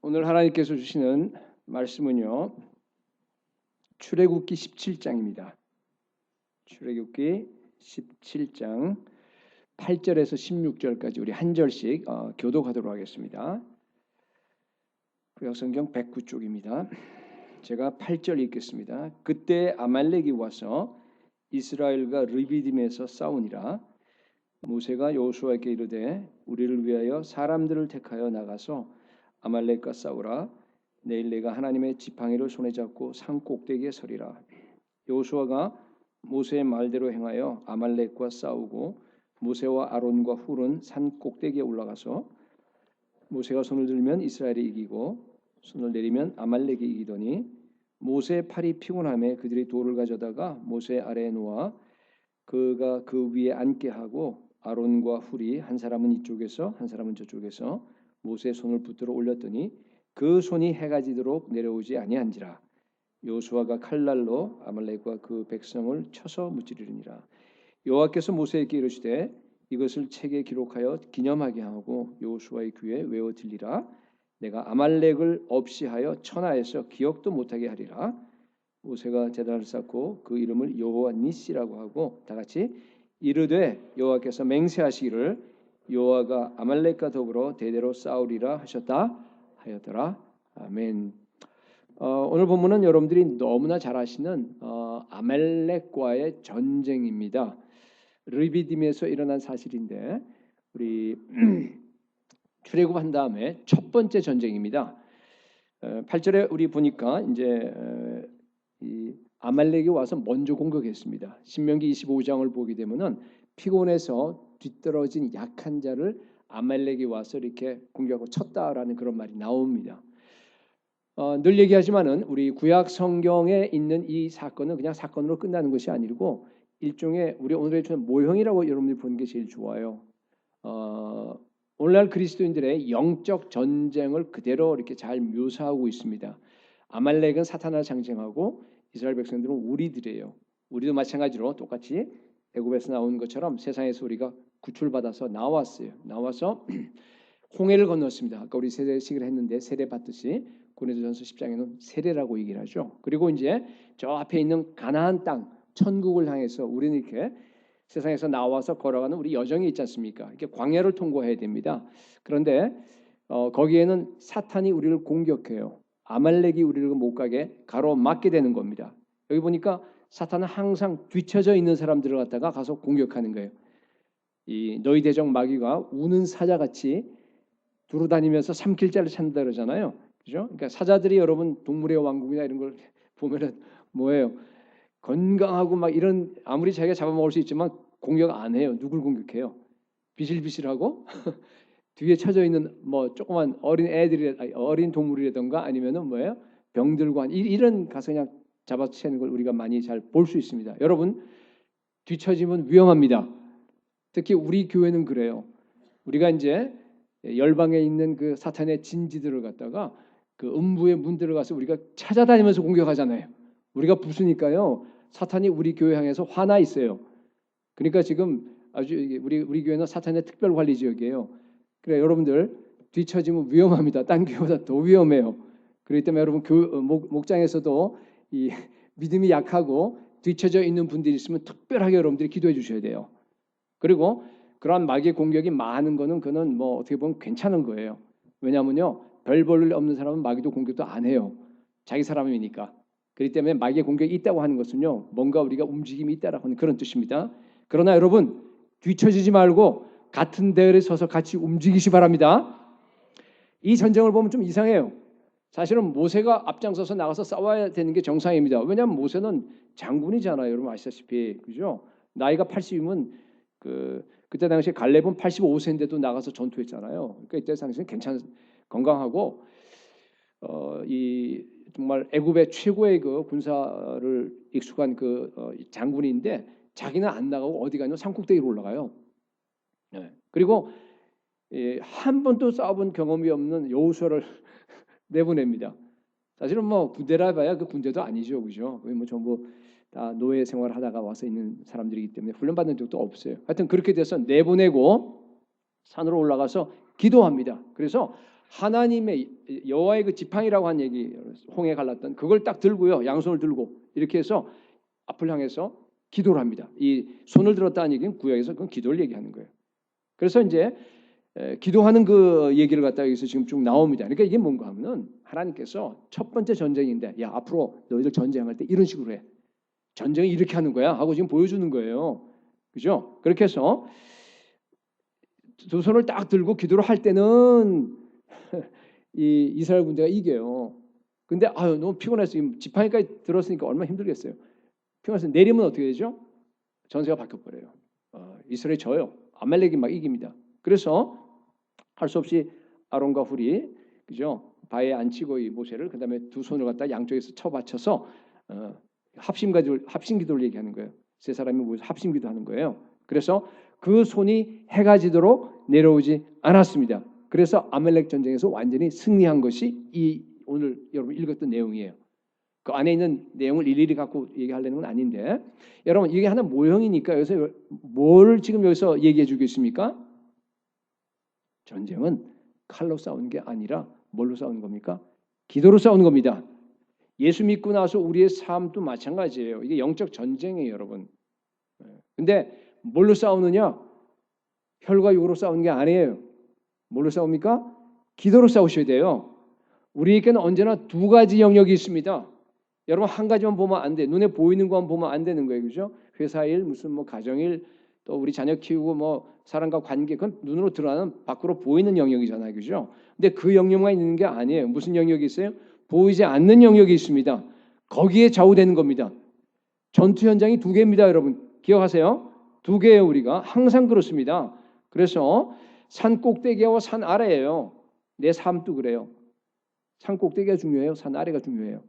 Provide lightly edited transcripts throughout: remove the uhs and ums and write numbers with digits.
오늘 하나님께서 주시는 말씀은요. 출애굽기 17장입니다. 출애굽기 17장 8절에서 16절까지 우리 한 절씩 교독하도록 하겠습니다. 구약성경 109쪽입니다. 제가 8절 읽겠습니다. 그때 아말렉이 와서 이스라엘과 르비딤에서 싸우니라. 모세가 여호수아에게 이르되 우리를 위하여 사람들을 택하여 나가서 아말렉과 싸우라. 내일 내가 하나님의 지팡이를 손에 잡고 산 꼭대기에 서리라. 여호수아가 모세의 말대로 행하여 아말렉과 싸우고 모세와 아론과 훌은 산 꼭대기에 올라가서 모세가 손을 들면 이스라엘이 이기고 손을 내리면 아말렉이 이기더니 모세의 팔이 피곤함에 그들이 돌을 가져다가 모세 아래에 놓아 그가 그 위에 앉게 하고 아론과 훌이 한 사람은 이쪽에서 한 사람은 저쪽에서 모세의 손을 붙들어 올렸더니 그 손이 해가 지도록 내려오지 아니한지라. 여호수아가 칼날로 아말렉과 그 백성을 쳐서 무찌르니라. 여호와께서 모세에게 이르시되 이것을 책에 기록하여 기념하게 하고 여호수아의 귀에 외워 들리라. 내가 아말렉을 없이 하여 천하에서 기억도 못하게 하리라. 모세가 제단을 쌓고 그 이름을 여호와 니시라고 하고 다 같이 이르되 여호와께서 맹세하시기를 여호와가 아말렉과 더불어 대대로 싸우리라 하셨다 하였더라. 아멘. 오늘 본문은 여러분들이 너무나 잘 아시는 아말렉과의 전쟁입니다. 르비딤에서 일어난 사실인데 우리 출애굽한 다음에 첫 번째 전쟁입니다. 8절에 우리 보니까 이제 이 아말렉이 와서 먼저 공격했습니다. 신명기 25장을 보게 되면은 피곤해서 뒤떨어진 약한 자를 아말렉이 와서 이렇게 공격하고 쳤다라는 그런 말이 나옵니다. 늘 얘기하지만은 우리 구약 성경에 있는 이 사건은 그냥 사건으로 끝나는 것이 아니고 일종의 우리 오늘의 모형이라고 여러분들이 보는 게 제일 좋아요. 오늘날 그리스도인들의 영적 전쟁을 그대로 이렇게 잘 묘사하고 있습니다. 아말렉은 사탄을 상징하고 이스라엘 백성들은 우리들이에요. 우리도 마찬가지로 똑같이 애굽에서 나온 것처럼 세상에서 우리가 구출받아서 나왔어요. 나와서 홍해를 건넜습니다. 아까 우리 세례식을 했는데 세례 받듯이 고린도전서 10장에는 세례라고 얘기를 하죠. 그리고 이제 저 앞에 있는 가나안 땅, 천국을 향해서 우리는 이렇게 세상에서 나와서 걸어가는 우리 여정이 있지 않습니까? 이렇게 광야를 통과해야 됩니다. 그런데 거기에는 사탄이 우리를 공격해요. 아말렉이 우리를 못 가게 가로막게 되는 겁니다. 여기 보니까 사탄은 항상 뒤쳐져 있는 사람들을 갖다가 가서 공격하는 거예요. 이 너희 대적 마귀가 우는 사자같이 두루다니면서 삼킬 자를 찾는다 그러잖아요. 그죠? 그러니까 사자들이 여러분 동물의 왕국이나 이런 걸 보면은 뭐예요? 건강하고 막 이런 아무리 자기가 잡아먹을 수 있지만 공격 안 해요. 누굴 공격해요? 비실비실하고 뒤에 쳐져 있는 뭐 조그만 어린 동물이라든가 아니면은 뭐예요? 병들과 이런 가서 그냥 잡아채는 걸 우리가 많이 잘 볼 수 있습니다. 여러분 뒤처지면 위험합니다. 특히 우리 교회는 그래요. 우리가 이제 열방에 있는 그 사탄의 진지들을 갖다가 그 음부의 문 들어가서 우리가 찾아다니면서 공격하잖아요. 우리가 부수니까요. 사탄이 우리 교회 향해서 화나 있어요. 그러니까 지금 아주 우리 교회는 사탄의 특별 관리 지역이에요. 그래 여러분들 뒤처지면 위험합니다. 딴 교회보다 더 위험해요. 그렇기 때문에 여러분 목장에서도 이 믿음이 약하고 뒤처져 있는 분들이 있으면 특별하게 여러분들이 기도해 주셔야 돼요. 그리고 그러한 마귀의 공격이 많은 거는 그는 뭐 어떻게 보면 괜찮은 거예요. 왜냐하면요 별 볼 일 없는 사람은 마귀도 공격도 안 해요. 자기 사람이니까. 그렇기 때문에 마귀의 공격이 있다고 하는 것은요 뭔가 우리가 움직임이 있다라고 하는 그런 뜻입니다. 그러나 여러분 뒤처지지 말고 같은 대열에 서서 같이 움직이시 바랍니다. 이 전쟁을 보면 좀 이상해요. 사실은 모세가 앞장서서 나가서 싸워야 되는 게 정상입니다. 왜냐하면 모세는 장군이잖아요. 여러분 아시다시피 그죠? 나이가 80이면 그때 당시에 갈렙은 85세인데도 나가서 전투했잖아요. 그러니까 이때 당시는 건강하고 이 정말 애굽의 최고의 그 군사를 익숙한 장군인데 자기는 안 나가고 어디 가냐면 산꼭대기로 올라가요. 네. 그리고 한 번도 싸워본 경험이 없는 여호수아를 내보냅니다. 사실은 뭐 군대라 봐야 그 군대도 아니죠, 그죠? 뭐 전부 다 노예 생활하다가 와서 있는 사람들이기 때문에 훈련받는 적도 없어요. 하여튼 그렇게 돼서 내보내고 산으로 올라가서 기도합니다. 그래서 하나님의 여호와의 그 지팡이라고 한 얘기, 홍해 갈랐던 그걸 딱 들고요. 양손을 들고 이렇게 해서 앞을 향해서 기도를 합니다. 이 손을 들었다는 얘기는 구약에서 그건 기도를 얘기하는 거예요. 그래서 이제 기도하는 그 얘기를 갖다가 여기서 지금 쭉 나옵니다. 그러니까 이게 뭔가 하면은 하나님께서 첫 번째 전쟁인데, 야, 앞으로 너희들 전쟁할 때 이런 식으로 해. 전쟁을 이렇게 하는 거야 하고 지금 보여주는 거예요. 그죠? 그렇게 해서 두 손을 딱 들고 기도를 할 때는 이 이스라엘 군대가 이겨요. 근데 아유, 너무 피곤해서 지팡이까지 들었으니까 얼마나 힘들겠어요. 피곤해서 내리면 어떻게 되죠? 전세가 바뀌어버려요. 이스라엘이 져요. 아말렉이 막 이깁니다. 그래서 할 수 없이 아론과 훌이, 그죠? 바위에 앉히고 이 모세를, 그다음에 두 손을 갖다 양쪽에서 쳐받쳐서 합심기도를 얘기하는 거예요. 세 사람이 모여서 합심기도하는 거예요. 그래서 그 손이 해가 지도록 내려오지 않았습니다. 그래서 아말렉 전쟁에서 완전히 승리한 것이 이 오늘 여러분 읽었던 내용이에요. 그 안에 있는 내용을 일일이 갖고 얘기하려는 건 아닌데, 여러분 이게 하나 모형이니까 여기서 뭘 지금 여기서 얘기해 주겠습니까? 전쟁은 칼로 싸우는 게 아니라 뭘로 싸우는 겁니까? 기도로 싸우는 겁니다. 예수 믿고 나서 우리의 삶도 마찬가지예요. 이게 영적 전쟁이에요, 여러분. 근데 뭘로 싸우느냐? 혈과 육으로 싸우는 게 아니에요. 뭘로 싸웁니까? 기도로 싸우셔야 돼요. 우리에게는 언제나 두 가지 영역이 있습니다. 여러분 한 가지만 보면 안 돼. 눈에 보이는 것만 보면 안 되는 거예요. 그죠? 회사 일, 무슨 뭐 가정 일, 또 우리 자녀 키우고 뭐 사람과 관계, 그건 눈으로 드러나는 밖으로 보이는 영역이잖아요. 그죠? 근데 그 영역만 있는 게 아니에요. 무슨 영역이 있어요? 보이지 않는 영역이 있습니다. 거기에 좌우되는 겁니다. 전투 현장이 두 개입니다, 여러분. 기억하세요? 두 개예요, 우리가. 항상 그렇습니다. 그래서 산 꼭대기와 산 아래예요. 내 삶도 그래요. 산 꼭대기가 중요해요? 산 아래가 중요해요?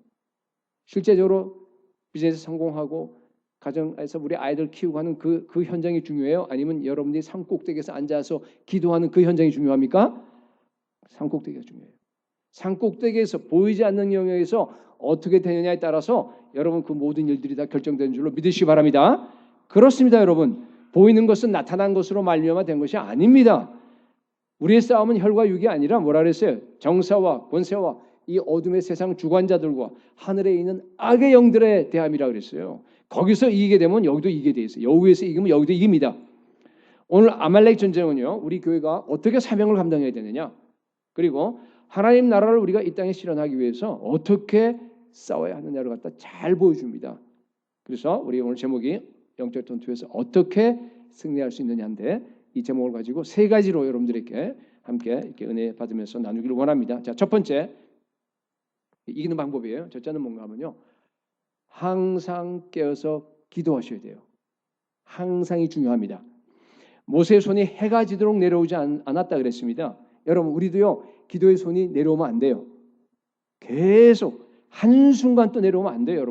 실제적으로 비즈니스 성공하고 가정에서 우리 아이들 키우고 하는 그 현장이 중요해요? 아니면 여러분들이 산 꼭대기에서 앉아서 기도하는 그 현장이 중요합니까? 산 꼭대기가 중요해요. 산 꼭대기에서 보이지 않는 영역에서 어떻게 되느냐에 따라서 여러분 그 모든 일들이 다 결정되는 줄로 믿으시기 바랍니다. 그렇습니다, 여러분. 보이는 것은 나타난 것으로 말미암아 된 것이 아닙니다. 우리의 싸움은 혈과 육이 아니라 뭐라 그랬어요? 정사와 권세와 이 어둠의 세상 주관자들과 하늘에 있는 악의 영들의 대함이라 그랬어요. 거기서 이기게 되면 여기도 이기게 돼 있어요. 여기에서 이기면 여기도 이깁니다. 오늘 아말렉 전쟁은요, 우리 교회가 어떻게 사명을 감당해야 되느냐, 그리고 하나님 나라를 우리가 이 땅에 실현하기 위해서 어떻게 싸워야 하느냐를 갖다 잘 보여줍니다. 그래서 우리 오늘 제목이 영적 전투에서 어떻게 승리할 수 있느냐인데, 이 제목을 가지고 세 가지로 여러분들에게 함께 이렇게 은혜 받으면서 나누기를 원합니다. 자, 첫 번째, 이기는 방법이에요. 첫째는 뭔가 하면요, 항상 깨어서 기도하셔야 돼요. 항상이 중요합니다. 모세의 손이 해가 지도록 내려오지 않았다 그랬습니다. 여러분 우리도요, 기도의 손이 내려오면 안 돼요. 계속 한순간 또 내려오면 안 돼요.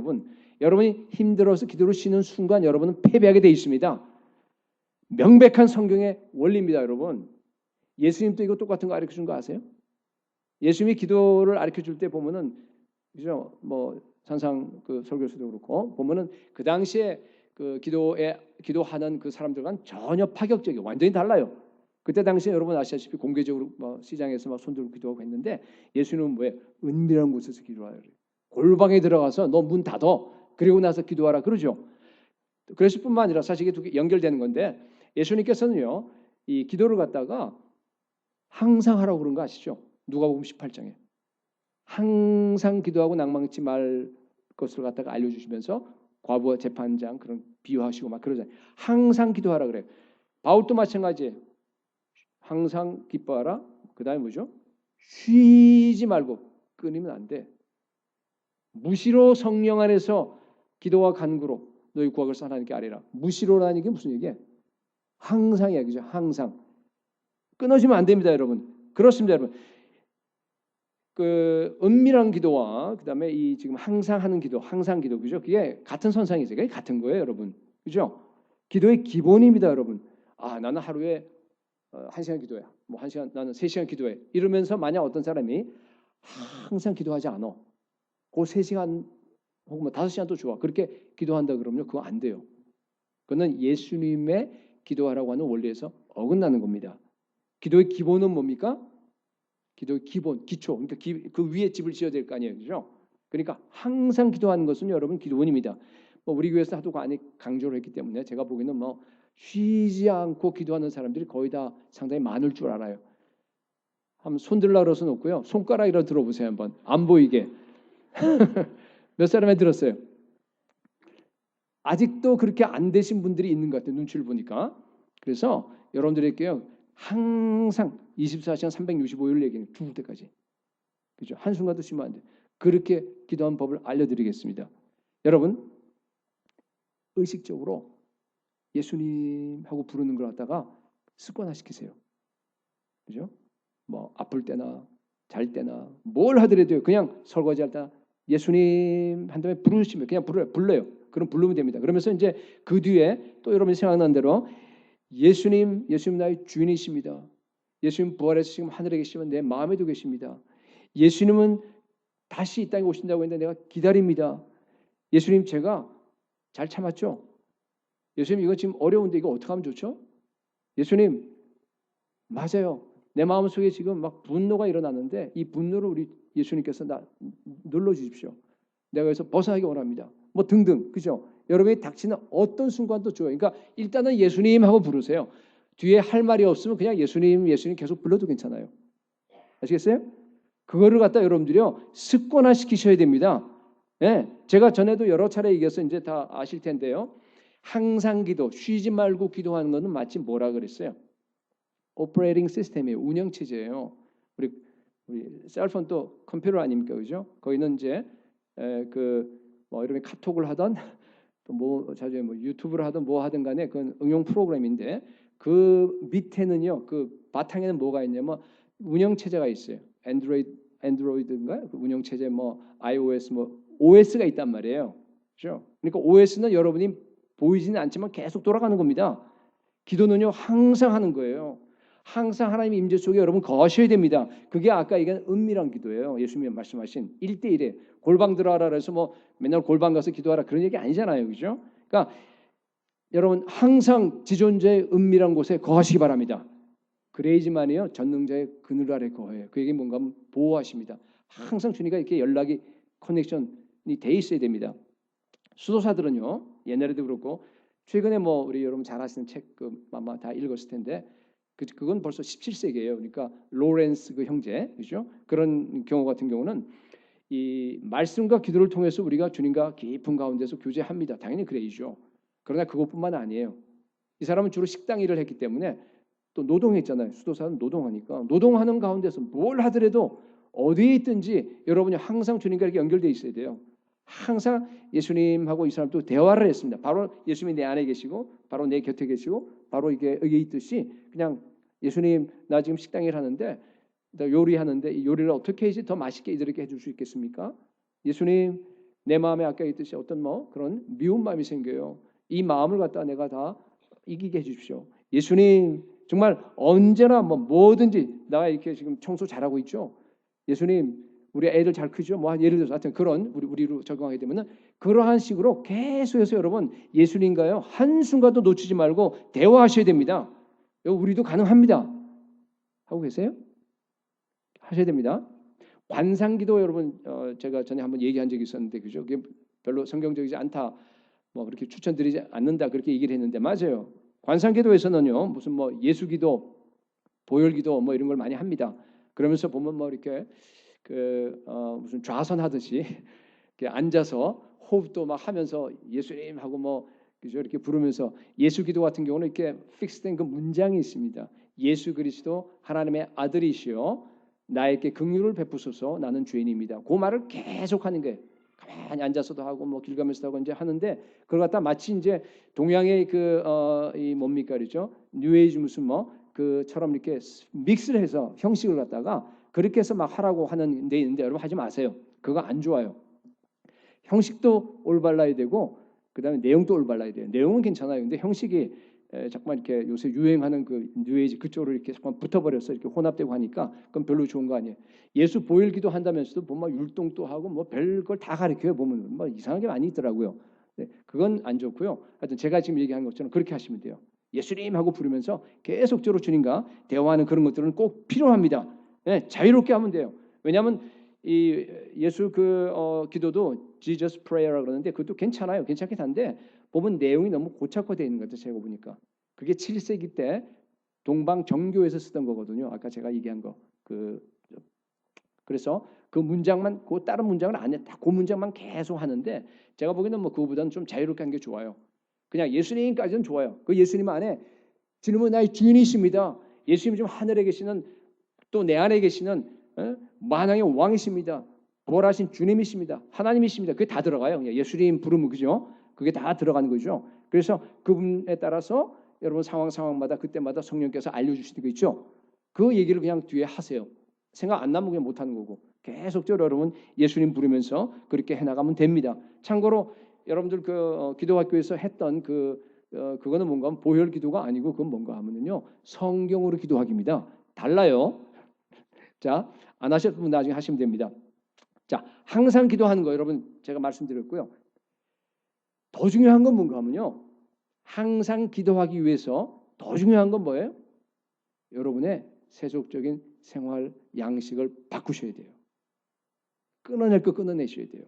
여러분이 힘들어서 기도를 쉬는 순간 여러분은 패배하게 돼 있습니다. 명백한 성경의 원리입니다. 여러분, 예수님도 이거 똑같은 거 가르쳐준 거 아세요? 예수님이 기도를 가르쳐줄 때 보면은, 그죠? 뭐 산상 그 설교수도 그렇고 보면은 그 당시에 그 기도하는 그 사람들과는 전혀 파격적이에요. 완전히 달라요. 그때 당시에 여러분 아시다시피 공개적으로 뭐 시장에서 막 손들고 기도하고 했는데, 예수님은 뭐예요? 은밀한 곳에서 기도하라. 골방에 들어가서 너 문 닫어. 그리고 나서 기도하라 그러죠. 그랬을 뿐만 아니라 사실 이게 두 개 연결되는 건데, 예수님께서는요, 이 기도를 갖다가 항상 하라고 그런 거 아시죠? 누가복음 18장에 항상 기도하고 낭망치 말 것을 갖다가 알려주시면서 과부 재판장 그런 비유하시고 막 그러잖아요. 항상 기도하라 그래요. 바울도 마찬가지예요. 항상 기뻐하라. 그 다음에 뭐죠? 쉬지 말고, 끊이면 안 돼. 무시로 성령 안에서 기도와 간구로 너희 구하를 하나님께 아뢰라. 무시로라는 게 무슨 얘기예요? 항상이야, 그죠? 항상 끊어지면 안 됩니다, 여러분. 그렇습니다, 여러분. 그 은밀한 기도와 그다음에 이 지금 항상 하는 기도, 항상 기도, 그죠? 그게 같은 선상이죠. 그게 같은 거예요, 여러분. 그죠? 기도의 기본입니다, 여러분. 아, 나는 하루에 1시간 기도해. 뭐 1시간, 나는 3시간 기도해. 이러면서 만약 어떤 사람이 항상 기도하지 않아. 그 3시간 혹은 뭐 5시간도 좋아. 그렇게 기도한다 그러면 그거 안 돼요. 그거는 예수님의 기도하라고 하는 원리에서 어긋나는 겁니다. 기도의 기본은 뭡니까? 기도의 기본, 기초. 그러니까 그 위에 집을 지어야 될 거 아니에요, 그죠? 그러니까 항상 기도하는 것은 여러분 기도원입니다. 뭐 우리 교회에서 하도 많이 강조를 했기 때문에 제가 보기에는 뭐 쉬지 않고 기도하는 사람들이 거의 다 상당히 많을 줄 알아요. 한번 손 들라 그러서 놓고요. 손가락이라 들어보세요 한번. 안 보이게. 몇 사람이 들었어요? 아직도 그렇게 안 되신 분들이 있는 것 같아요. 눈치를 보니까. 그래서 여러분들에게요. 항상 24시간 365일 얘기는 죽을 때까지. 그죠? 한순간도 쉬면 안 돼. 그렇게 기도하는 법을 알려드리겠습니다. 여러분 의식적으로 예수님 하고 부르는 걸 갖다가 습관화시키세요. 그죠? 뭐 아플 때나 잘 때나 뭘 하더라도요. 그냥 설거지할 때 예수님 한 다음에 부르시면 그냥 불러요. 그럼 부르면 됩니다. 그러면서 이제 그 뒤에 또 여러분이 생각난 대로 예수님 나의 주인이십니다. 예수님 부활해서 지금 하늘에 계시면 내 마음에도 계십니다. 예수님은 다시 이 땅에 오신다고 했는데 내가 기다립니다. 예수님 제가 잘 참았죠? 예수님 이거 지금 어려운데 이거 어떻게 하면 좋죠? 예수님 맞아요. 내 마음속에 지금 막 분노가 일어나는데 이 분노를 우리 예수님께서 눌러주십시오. 내가 여기서 벗어나기 원합니다. 뭐 등등 그죠? 여러분이 닥치는 어떤 순간도 좋아요. 그러니까 일단은 예수님 하고 부르세요. 뒤에 할 말이 없으면 그냥 예수님 계속 불러도 괜찮아요. 아시겠어요? 그거를 갖다 여러분들이요 습관화시키셔야 됩니다. 예, 제가 전에도 여러 차례 얘기해서 이제 다 아실 텐데요. 항상 기도, 쉬지 말고 기도하는 것은 마치 뭐라 그랬어요? 오퍼레이팅 시스템이에요. 운영 체제예요. 우리 셀폰도 컴퓨터 아닙니까, 그죠? 거기는 이제 뭐 이런 카톡을 하던 또 뭐 자주 뭐 유튜브를 하든 뭐 하든 간에 그건 응용 프로그램인데 그 밑에는요, 그 바탕에는 뭐가 있냐면 운영 체제가 있어요. 안드로이드인가요? 그 운영 체제 뭐 iOS 뭐 OS가 있단 말이에요. 그렇죠? 그러니까 OS는 여러분이 보이지는 않지만 계속 돌아가는 겁니다. 기도는요 항상 하는 거예요. 항상 하나님의 임재 속에 여러분 거하셔야 됩니다. 그게 아까 얘기한 은밀한 기도예요. 예수님이 말씀하신 1대1에 골방 들어가라 그래서 뭐 맨날 골방 가서 기도하라 그런 얘기 아니잖아요. 그죠? 그러니까 여러분 항상 지존자의 은밀한 곳에 거하시기 바랍니다. 그래야지만이요 전능자의 그늘 아래 거해요. 그 얘기 뭔가 하면 보호하십니다. 항상 주님과 이렇게 연락이 커넥션이 돼 있어야 됩니다. 수도사들은요 옛날에도 그렇고 최근에 뭐 우리 여러분 잘 아시는 책 아마 다 읽었을 텐데 그건 벌써 17세기예요. 그러니까 로렌스 그 형제 그죠? 그런 경우 같은 경우는 이 말씀과 기도를 통해서 우리가 주님과 깊은 가운데서 교제합니다. 당연히 그래야죠. 그러나 그것뿐만 아니에요. 이 사람은 주로 식당 일을 했기 때문에 또 노동했잖아요. 수도사는 노동하니까 노동하는 가운데서 뭘 하더라도 어디에 있든지 여러분이 항상 주님과 이렇게 연결되어 있어야 돼요. 항상 예수님하고 이 사람도 대화를 했습니다. 바로 예수님이 내 안에 계시고 바로 내 곁에 계시고 바로 이게 여기 있듯이 그냥 예수님 나 지금 식당 일 하는데 나 요리하는데 이 요리를 어떻게 해야지 더 맛있게 이들에게 해줄 수 있겠습니까? 예수님 내 마음에 아까 있듯이 어떤 뭐 그런 미운 마음이 생겨요. 이 마음을 갖다 내가 다 이기게 해주십시오. 예수님 정말 언제나 뭐 뭐든지 나 이렇게 지금 청소 잘하고 있죠. 예수님 우리 애들 잘 크죠. 뭐 예를 들어서 하여튼 그런 우리로 적용하게 되면은 그러한 식으로 계속해서 여러분 예수님과요 한 순간도 놓치지 말고 대화하셔야 됩니다. 우리도 가능합니다. 하고 계세요? 하셔야 됩니다. 관상기도 여러분 제가 전에 한번 얘기한 적이 있었는데 그죠? 그게 별로 성경적이지 않다. 뭐 그렇게 추천드리지 않는다 그렇게 얘기를 했는데 맞아요. 관상기도에서는요 무슨 뭐 예수기도, 보혈기도 뭐 이런 걸 많이 합니다. 그러면서 보면 뭐 이렇게 무슨 좌선하듯이 이렇게 앉아서 호흡도 막 하면서 예수님 하고 뭐 그죠 이렇게 부르면서 예수기도 같은 경우는 이렇게 픽스된 그 문장이 있습니다. 예수 그리스도 하나님의 아들이시요 나에게 긍휼을 베푸소서 나는 죄인입니다. 그 말을 계속하는 거예요. 가만히 앉아서도 하고 뭐 길 가면서도 하고 이제 하는데 그걸 갖다 마치 이제 동양의 이 뭡니까 그렇죠? 뉴에이지 무슨 뭐 그처럼 이렇게 믹스를 해서 형식을 갖다가 그렇게 해서 막 하라고 하는 데 있는데 여러분 하지 마세요. 그거 안 좋아요. 형식도 올바라야 되고 그다음에 내용도 올바라야 돼요. 내용은 괜찮아요. 근데 형식이 잠깐 이렇게 요새 유행하는 그 뉴에이지 그쪽으로 이렇게 잠깐 붙어버려서 이렇게 혼합되고 하니까 그건 별로 좋은 거 아니에요. 예수 보혈기도 한다면서도 보면 율동도 하고 뭐 별걸 다 가르쳐요. 보면 뭐 이상한 게 많이 있더라고요. 네, 그건 안 좋고요. 하여튼 제가 지금 얘기한 것처럼 그렇게 하시면 돼요. 예수님 하고 부르면서 계속적으로 주님과 대화하는 그런 것들은 꼭 필요합니다. 예, 자유롭게 하면 돼요. 왜냐하면 이 예수 기도도 Jesus Prayer라고 그러는데 그것도 괜찮아요. 괜찮긴 한데 보면 내용이 너무 고착화되어 있는 것 같아요. 제가 보니까 그게 7세기 때 동방 정교에서 쓰던 거거든요. 아까 제가 얘기한 거. 그래서 그 문장만 그 다른 문장을 안 해. 그 문장만 계속 하는데 제가 보기에는 뭐 그거보다는 좀 자유롭게 하는 게 좋아요. 그냥 예수님까지는 좋아요. 그 예수님 안에 주님은 나의 주인이십니다. 예수님 좀 하늘에 계시는 또 내 안에 계시는 만왕의 왕이십니다. 부활하신 주님이십니다. 하나님이십니다. 그게 다 들어가요. 그냥 예수님 부르면 그죠? 그게 다 들어가는 거죠. 그래서 그분에 따라서 여러분 상황마다 그때마다 성령께서 알려주시는 거 있죠. 그 얘기를 그냥 뒤에 하세요. 생각 안 나면 그냥 못하는 거고 계속적으로 여러분 예수님 부르면서 그렇게 해나가면 됩니다. 참고로 여러분들 기도학교에서 했던 그거는 뭔가 하면 보혈 기도가 아니고 그건 뭔가 하면요 성경으로 기도하기입니다. 달라요. 자, 안 하셨던 분 나중에 하시면 됩니다. 자, 항상 기도하는 거 여러분 제가 말씀드렸고요. 더 중요한 건 뭔가 하면요. 항상 기도하기 위해서 더 중요한 건 뭐예요? 여러분의 세속적인 생활 양식을 바꾸셔야 돼요. 끊어낼 거 끊어내셔야 돼요.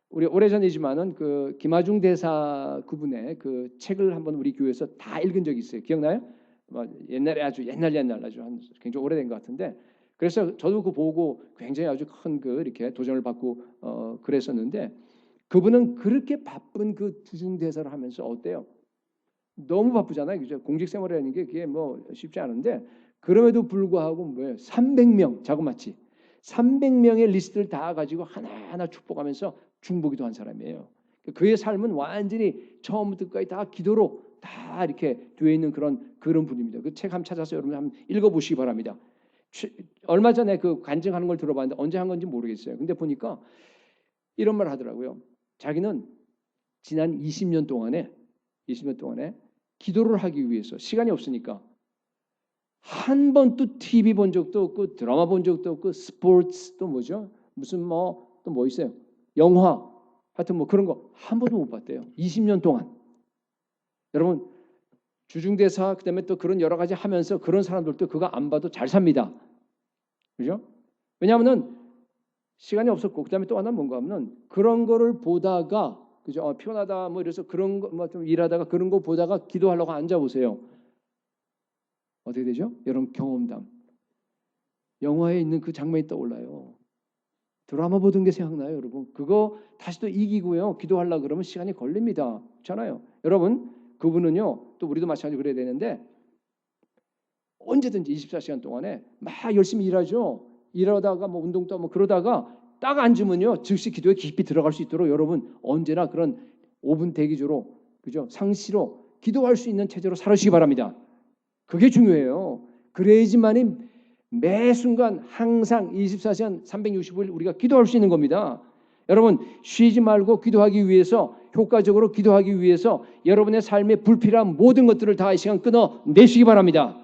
우리 오래전이지만은 그 김하중 대사 그분의 그 책을 한번 우리 교회에서 다 읽은 적이 있어요. 기억나요? 옛날에 아주 옛날 아주 한 굉장히 오래된 것 같은데 그래서 저도 그거 보고 굉장히 아주 큰 이렇게 도전을 받고 그랬었는데 그분은 그렇게 바쁜 그 주중 대사를 하면서 어때요? 너무 바쁘잖아요. 그죠? 공직 생활이라는 게 그게 뭐 쉽지 않은데 그럼에도 불구하고 뭐예요? 300명 자그마치 300명의 리스트를 다 가지고 하나하나 축복하면서 중보기도 한 사람이에요. 그의 삶은 완전히 처음부터 끝까지 다 기도로 다 이렇게 되어 있는 그런 분입니다. 그 책 한번 찾아서 여러분 한번 읽어보시기 바랍니다. 얼마 전에 그 간증하는 걸 들어봤는데 언제 한 건지 모르겠어요. 근데 보니까 이런 말 하더라고요. 자기는 지난 20년 동안에 기도를 하기 위해서 시간이 없으니까 한 번도 TV 본 적도 없고 드라마 본 적도 없고 스포츠 또 뭐죠? 무슨 또 뭐 있어요? 영화 하여튼 뭐 그런 거 한 번도 못 봤대요. 20년 동안. 여러분 주중대사 그다음에 또 그런 여러 가지 하면서 그런 사람들도 그거 안 봐도 잘 삽니다. 그죠? 왜냐하면은 시간이 없었고 그다음에 또 하나 뭔가 하면은 그런 거를 보다가 그죠? 피곤하다 뭐 이래서 그런 거 뭐 좀 일하다가 그런 거 보다가 기도하려고 앉아 보세요. 어떻게 되죠? 여러분 경험담. 영화에 있는 그 장면이 떠올라요. 드라마 보던 게 생각나요, 여러분. 그거 다시 또 이기고요. 기도하려고 그러면 시간이 걸립니다. 그렇잖아요. 여러분, 그분은요. 또 우리도 마찬가지로 그래야 되는데 언제든지 24시간 동안에 막 열심히 일하죠. 일하다가 뭐 운동도 하고 그러다가 딱 앉으면요. 즉시 기도에 깊이 들어갈 수 있도록 여러분 언제나 그런 5분 대기조로 그죠? 상시로 기도할 수 있는 체제로 살아주시기 바랍니다. 그게 중요해요. 그래야지만이 매 순간 항상 24시간 365일 우리가 기도할 수 있는 겁니다. 여러분 쉬지 말고 기도하기 위해서 효과적으로 기도하기 위해서 여러분의 삶에 불필요한 모든 것들을 다 이 시간 끊어내시기 바랍니다.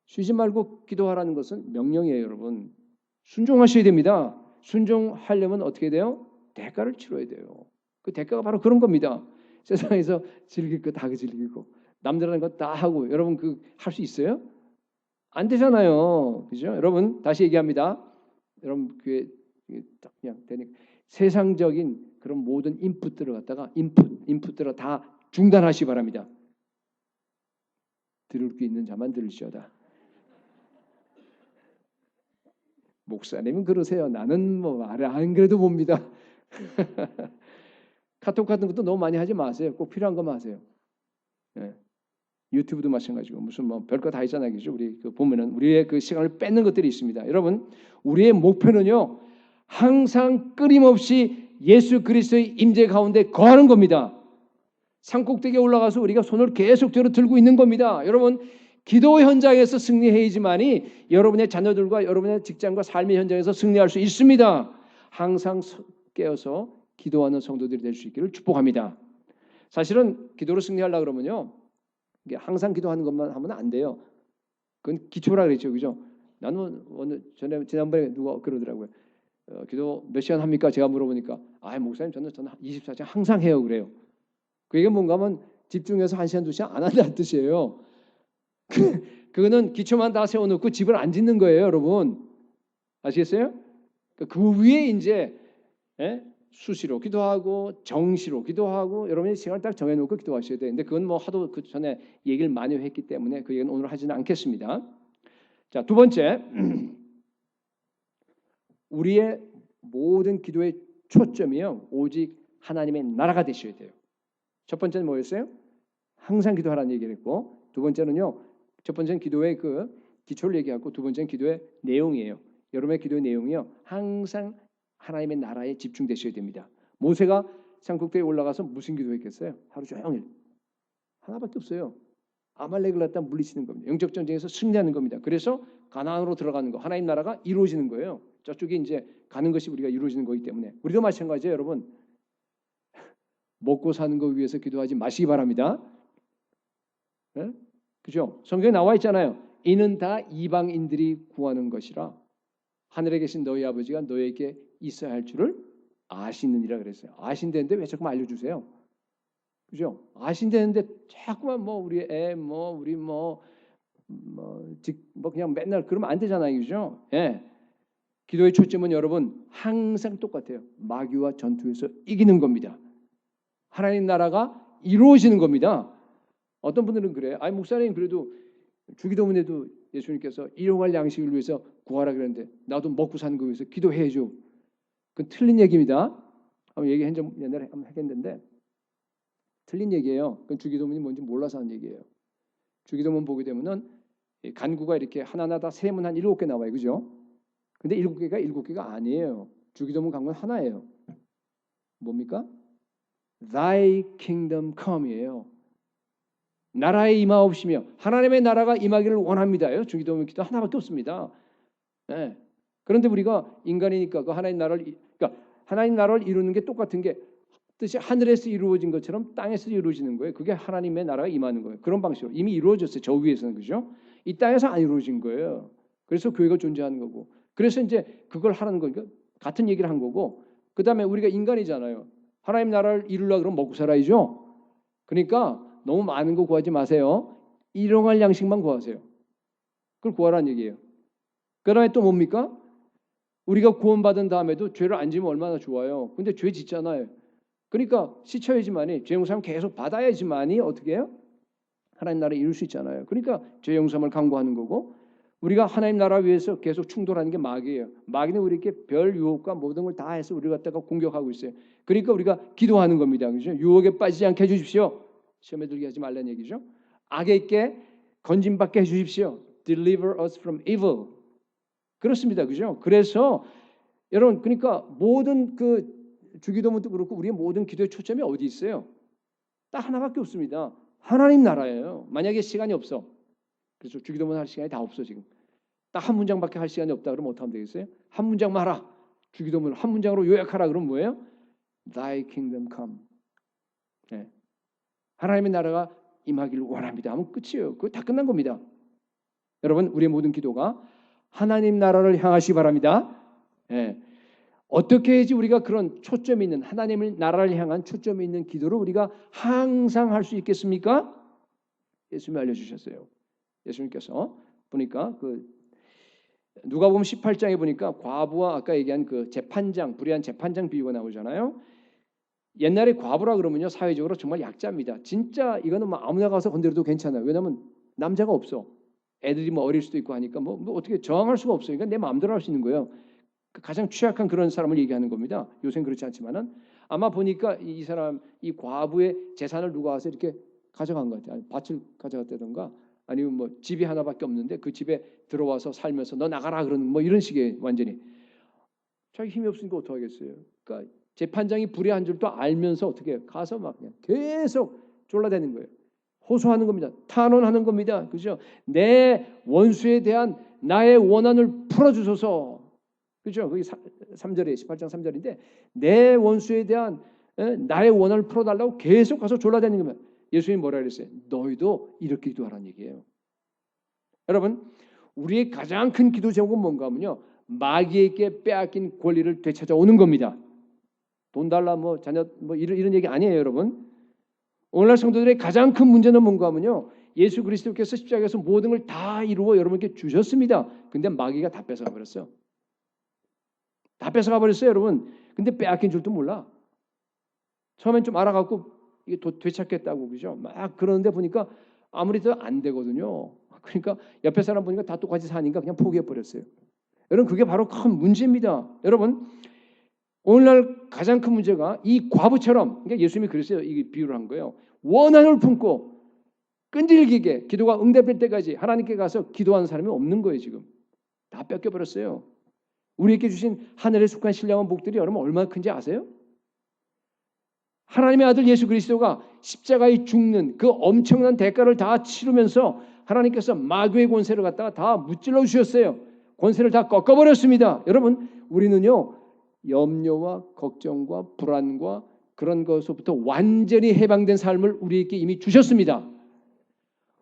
쉬지 말고 기도하라는 것은 명령이에요, 여러분. 순종하셔야 됩니다. 순종하려면 어떻게 돼요? 대가를 치러야 돼요. 그 대가가 바로 그런 겁니다. 세상에서 즐길 거 다 즐기고 남들 하는 거 다 하고 여러분 할 수 있어요? 안 되잖아요. 그죠? 여러분 다시 얘기합니다. 여러분 그냥 되니까 세상적인 그런 모든 인풋들을 갖다가 인풋들을 다 중단하시기 바랍니다. 들을 게 있는 자만 들으시오다. 목사님은 그러세요. 나는 뭐 말 안 그래도 봅니다. 카톡 같은 것도 너무 많이 하지 마세요. 꼭 필요한 것만 하세요. 네. 유튜브도 마찬가지고 무슨 뭐 별거 다 있잖아요. 그죠? 우리 보면은 우리의 그 시간을 뺏는 것들이 있습니다. 여러분, 우리의 목표는요. 항상 끊임없이 예수 그리스도의 임재 가운데 거하는 겁니다. 산꼭대기에 올라가서 우리가 손을 계속적으로 들고 있는 겁니다. 여러분, 기도 현장에서 승리해야지만이 여러분의 자녀들과 여러분의 직장과 삶의 현장에서 승리할 수 있습니다. 항상 깨어서 기도하는 성도들이 될 수 있기를 축복합니다. 사실은 기도로 승리하려고 그러면요. 항상 기도하는 것만 하면 안 돼요. 그건 기초라 그랬죠. 그죠? 나는 지난번에 누가 그러더라고요. 기도 몇 시간 합니까? 제가 물어보니까 목사님 저는 24시간 항상 해요. 그래요. 그게 뭔가 하면 집중해서 1시간 2시간 안 한다는 뜻이에요. 그거는 기초만 다 세워놓고 집을 안 짓는 거예요, 여러분. 아시겠어요? 그 위에 이제 수시로 기도하고 정시로 기도하고 여러분이 시간을 딱 정해놓고 기도하셔야 돼요. 근데 그건 뭐 하도 그 전에 얘기를 많이 했기 때문에 그 얘기는 오늘 하지는 않겠습니다. 자, 두 번째, 우리의 모든 기도의 초점이요 오직 하나님의 나라가 되셔야 돼요. 첫 번째는 뭐였어요? 항상 기도하라는 얘기를 했고, 두 번째는요, 첫 번째는 기도의 그 기초를 얘기하고, 두 번째는 기도의 내용이에요. 여러분의 기도의 내용이요 항상 하나님의 나라에 집중되셔야 됩니다. 모세가 산꼭대기에 올라가서 무슨 기도했겠어요? 하루 종일 하나밖에 없어요. 아말렉을 갖다 물리치는 겁니다. 영적 전쟁에서 승리하는 겁니다. 그래서 가나안으로 들어가는 거, 하나님 나라가 이루어지는 거예요. 저쪽에 이제 가는 것이 우리가 이루어지는 거기 때문에 우리도 마찬가지예요, 여러분. 먹고 사는 거 위해서 기도하지 마시기 바랍니다. 네? 그죠? 성경에 나와 있잖아요. 이는 다 이방인들이 구하는 것이라 하늘에 계신 너희 아버지가 너에게 있어야 할 줄을 아시느니라 그랬어요. 아신다는데 왜 자꾸만 알려주세요? 그죠? 아신다는데 자꾸만 뭐 우리 애 뭐 우리 뭐 그냥 맨날 그러면 안 되잖아요, 그죠? 예. 기도의 초점은 여러분 항상 똑같아요. 마귀와 전투에서 이기는 겁니다. 하나님 나라가 이루어지는 겁니다. 어떤 분들은 그래요. 아니 목사님 그래도 주기도문에도 예수님께서 일용할 양식을 위해서 구하라 그랬는데 나도 먹고 사는 거 위해서 기도해줘. 그건 틀린 얘기입니다. 한번 얘기한 적 옛날에 한번 했겠는데 틀린 얘기예요. 그건 주기도문이 뭔지 몰라서 한 얘기예요. 주기도문 보게 되면은 간구가 이렇게 하나하나 다 세문 한 7개 나와요, 그죠? 근데 7개가 아니에요. 주기도문 간구는 하나예요. 뭡니까? Thy kingdom come이에요. 나라에 임하옵시며 하나님의 나라가 임하기를 원합니다요. 주기도문 기도 하나밖에 없습니다. 네. 그런데 우리가 인간이니까 그 하나님 나라를 이루는 게 똑같은 게 뜻이 하늘에서 이루어진 것처럼 땅에서 이루어지는 거예요. 그게 하나님의 나라가 임하는 거예요. 그런 방식으로 이미 이루어졌어요. 저 위에서는, 그죠? 이 땅에서 안 이루어진 거예요. 그래서 교회가 존재하는 거고. 그래서 이제 그걸 하라는 거니까 같은 얘기를 한 거고. 그 다음에 우리가 인간이잖아요. 하나님 나라를 이루려고 그러면 먹고 살아야죠. 그러니까 너무 많은 거 구하지 마세요. 일용할 양식만 구하세요. 그걸 구하라는 얘기예요. 그 다음에 또 뭡니까? 우리가 구원받은 다음에도 죄를 안 지면 얼마나 좋아요. 근데 죄 짓잖아요. 그러니까 씻어야지만이 죄 용서를 계속 받아야지만이 어떻게 해요? 하나님 나라 이룰 수 있잖아요. 그러니까 죄 용서를 강구하는 거고 우리가 하나님 나라 위해서 계속 충돌하는 게 마귀예요. 마귀는 우리에게 별 유혹과 모든 걸 다 해서 우리를 갖다가 공격하고 있어요. 그러니까 우리가 기도하는 겁니다. 그죠? 유혹에 빠지지 않게 해주십시오. 시험에 들게 하지 말라는 얘기죠. 악에게 건진받게 해주십시오. Deliver us from evil. 그렇습니다. 그죠? 그래서 여러분 그러니까 모든 그 주기도문도 그렇고 우리의 모든 기도의 초점이 어디 있어요? 딱 하나밖에 없습니다. 하나님 나라예요. 만약에 시간이 없어. 그래서 주기도문 할 시간이 다 없어 지금. 딱 한 문장밖에 할 시간이 없다 그러면 어떻게 하면 되겠어요? 한 문장만 하라. 주기도문을 한 문장으로 요약하라 그러면 뭐예요? Thy kingdom come. 네. 하나님의 나라가 임하기를 원합니다 하면 끝이에요. 그거 다 끝난 겁니다. 여러분 우리의 모든 기도가 하나님 나라를 향하시기 바랍니다. 네. 어떻게 해야지 우리가 그런 초점이 있는 하나님의 나라를 향한 초점이 있는 기도를 우리가 항상 할 수 있겠습니까? 예수님이 알려주셨어요. 예수님께서 보니까 그 누가복음 18장에 보니까 과부와 아까 얘기한 그 재판장, 불의한 재판장 비유가 나오잖아요. 옛날에 과부라 그러면요 사회적으로 정말 약자입니다. 진짜 이거는 뭐 아무나 가서 건드려도 괜찮아요. 왜냐하면 남자가 없어. 애들이 뭐 어릴 수도 있고 하니까 뭐 어떻게 저항할 수가 없어요. 그러니까 내 마음대로 할 수 있는 거예요. 가장 취약한 그런 사람을 얘기하는 겁니다. 요새는 그렇지 않지만은 아마 보니까 이 사람 이 과부의 재산을 누가 와서 이렇게 가져간 것 같아요. 밭을 가져갔다던가 아니면 뭐 집이 하나밖에 없는데 그 집에 들어와서 살면서 너 나가라 그러는 뭐 이런 식의 완전히 자기 힘이 없으니까 어떻게 하겠어요. 그러니까 재판장이 불의한 줄도 알면서 어떻게 해요? 가서 막 그냥 계속 졸라대는 거예요. 호소하는 겁니다. 탄원하는 겁니다. 그죠? 내 원수에 대한 나의 원한을 풀어주소서. 그죠? 거기 3절에 18장 3절인데 내 원수에 대한 나의 원한을 풀어달라고 계속 가서 졸라대는 겁니다. 예수님이 뭐라 그랬어요? 너희도 이렇게 기도하라는 얘기예요. 여러분 우리의 가장 큰 기도 제목은 뭔가 하면요. 마귀에게 빼앗긴 권리를 되찾아오는 겁니다. 돈 달라 뭐 자녀 뭐 이런 얘기 아니에요, 여러분. 오늘날 성도들의 가장 큰 문제는 뭔가 하면요. 예수 그리스도께서 십자가에서 모든 걸 다 이루어 여러분께 주셨습니다. 근데 마귀가 다 뺏어가 버렸어요. 다 뺏어가 버렸어요, 여러분. 근데 빼앗긴 줄도 몰라. 처음엔 좀 알아갖고 이게 되찾겠다고 그죠? 막 그러는데 보니까 아무리 도 안 되거든요. 그러니까 옆에 사람 보니까 다 똑같이 사니까 그냥 포기해 버렸어요. 여러분 그게 바로 큰 문제입니다. 여러분 오늘날 가장 큰 문제가 이 과부처럼 그러니까 예수님이 그랬어요. 이게 비유를 한 거예요. 원한을 품고 끈질기게 기도가 응답될 때까지 하나님께 가서 기도하는 사람이 없는 거예요. 지금 다 뺏겨버렸어요. 우리에게 주신 하늘에 속한 신령한 복들이 여러분 얼마나 큰지 아세요? 하나님의 아들 예수 그리스도가 십자가에 죽는 그 엄청난 대가를 다 치르면서 하나님께서 마귀의 권세를 갖다가 다 무찔러 주셨어요. 권세를 다 꺾어버렸습니다. 여러분 우리는요 염려와 걱정과 불안과 그런 것으로부터 완전히 해방된 삶을 우리에게 이미 주셨습니다.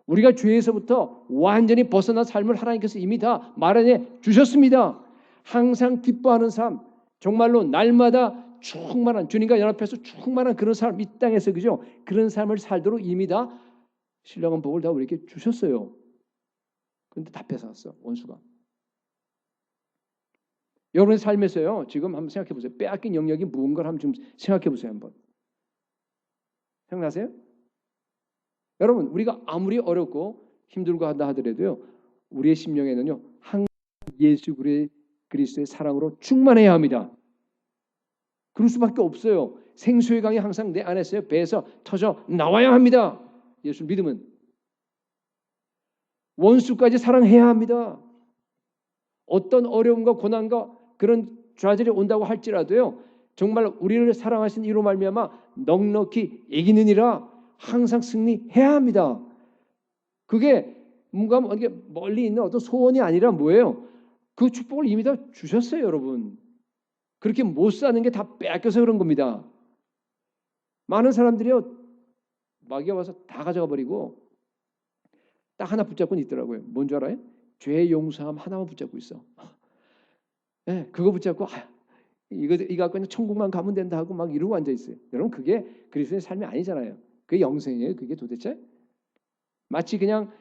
우리가 죄에서부터 완전히 벗어난 삶을 하나님께서 이미 다 마련해 주셨습니다. 항상 기뻐하는 삶, 정말로 날마다 충만한 주님과 연합해서 충만한 그런 삶, 이 땅에서 그죠? 그런 삶을 살도록 이미 다 신령한 복을 다 우리에게 주셨어요. 그런데 다 뺏어갔어 원수가. 여러분의 삶에서요. 지금 한번 생각해 보세요. 빼앗긴 영역이 무언가를 한번 좀 생각해 보세요. 한번. 생각나세요? 여러분 우리가 아무리 어렵고 힘들고 한다 하더라도요. 우리의 심령에는요. 항상 예수 그리스도의 사랑으로 충만해야 합니다. 그럴 수밖에 없어요. 생수의 강이 항상 내 안에서요. 배에서 터져 나와야 합니다. 예수 믿으면. 원수까지 사랑해야 합니다. 어떤 어려움과 고난과 그런 좌절이 온다고 할지라도요. 정말 우리를 사랑하신 이로 말미암아 넉넉히 이기느니라 항상 승리해야 합니다. 그게 뭔가 이게 멀리 있는 어떤 소원이 아니라 뭐예요? 그 축복을 이미 다 주셨어요, 여러분. 그렇게 못 사는 게 다 뺏겨서 그런 겁니다. 많은 사람들이요. 마귀가 와서 다 가져가 버리고 딱 하나 붙잡고 있더라고요. 뭔 줄 알아요? 죄의 용서함 하나만 붙잡고 있어. 네, 그거 붙잡고 이거 갖고 그냥 천국만 가면 된다 하고 막 이러고 앉아 있어요. 여러분 그게 그리스도의 삶이 아니잖아요. 그게 영생이에요. 그게 도대체 마치 그냥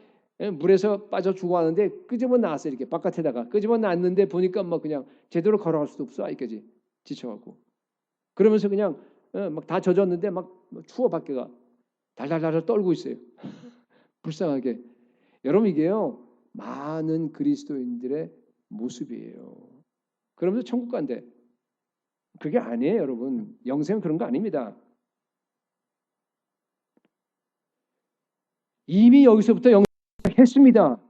물에서 빠져 죽어가는데 끄집어 놨어요. 이렇게 바깥에다가 끄집어 놨는데 보니까 막 그냥 제대로 걸어갈 수도 없어. 아직까지 지쳐갖고 그러면서 그냥 막 다 젖었는데 막 추워 밖에가 달달달 떨고 있어요. 불쌍하게. 여러분 이게요 많은 그리스도인들의 모습이에요. 그러면서 천국 간대. 그게 아니에요, 여러분. 영생은 그런 거 아닙니다. 이미 여기서부터 영생했습니다.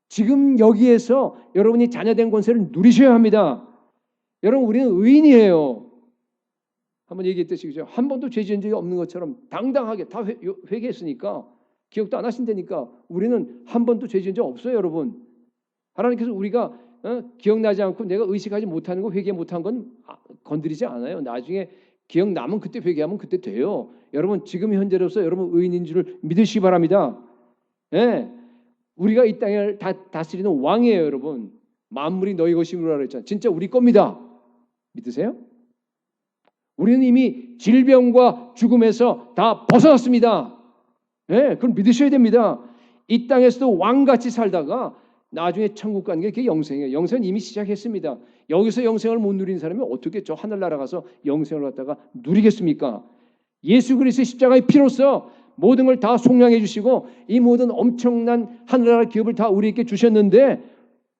지금 여기에서 여러분이 자녀된 권세를 누리셔야 합니다. 여러분 우리는 의인이에요. 한번 얘기했듯이 그죠? 한 번도 죄 지은 적이 없는 것처럼 당당하게 다 회개했으니까 기억도 안 하신다니까 우리는 한 번도 죄 지은 적 없어요, 여러분. 하나님께서 우리가 기억나지 않고 내가 의식하지 못하는 거 회개 못한 건 건드리지 않아요. 나중에 기억나면 그때 회개하면 그때 돼요. 여러분 지금 현재로서 여러분 의인인 줄 믿으시기 바랍니다. 예, 우리가 이 땅을 다스리는 왕이에요, 여러분. 만물이 너희 것이므로라 그랬잖아요. 진짜 우리 겁니다. 믿으세요? 우리는 이미 질병과 죽음에서 다 벗어났습니다. 예, 그럼 믿으셔야 됩니다. 이 땅에서도 왕같이 살다가 나중에 천국 가는 게 그게 영생이에요. 영생은 이미 시작했습니다. 여기서 영생을 못 누린 사람이 어떻게 저 하늘나라 가서 영생을 갖다가 누리겠습니까? 예수 그리스도의 십자가의 피로써 모든 걸 다 속량해 주시고 이 모든 엄청난 하늘나라 기업을 다 우리에게 주셨는데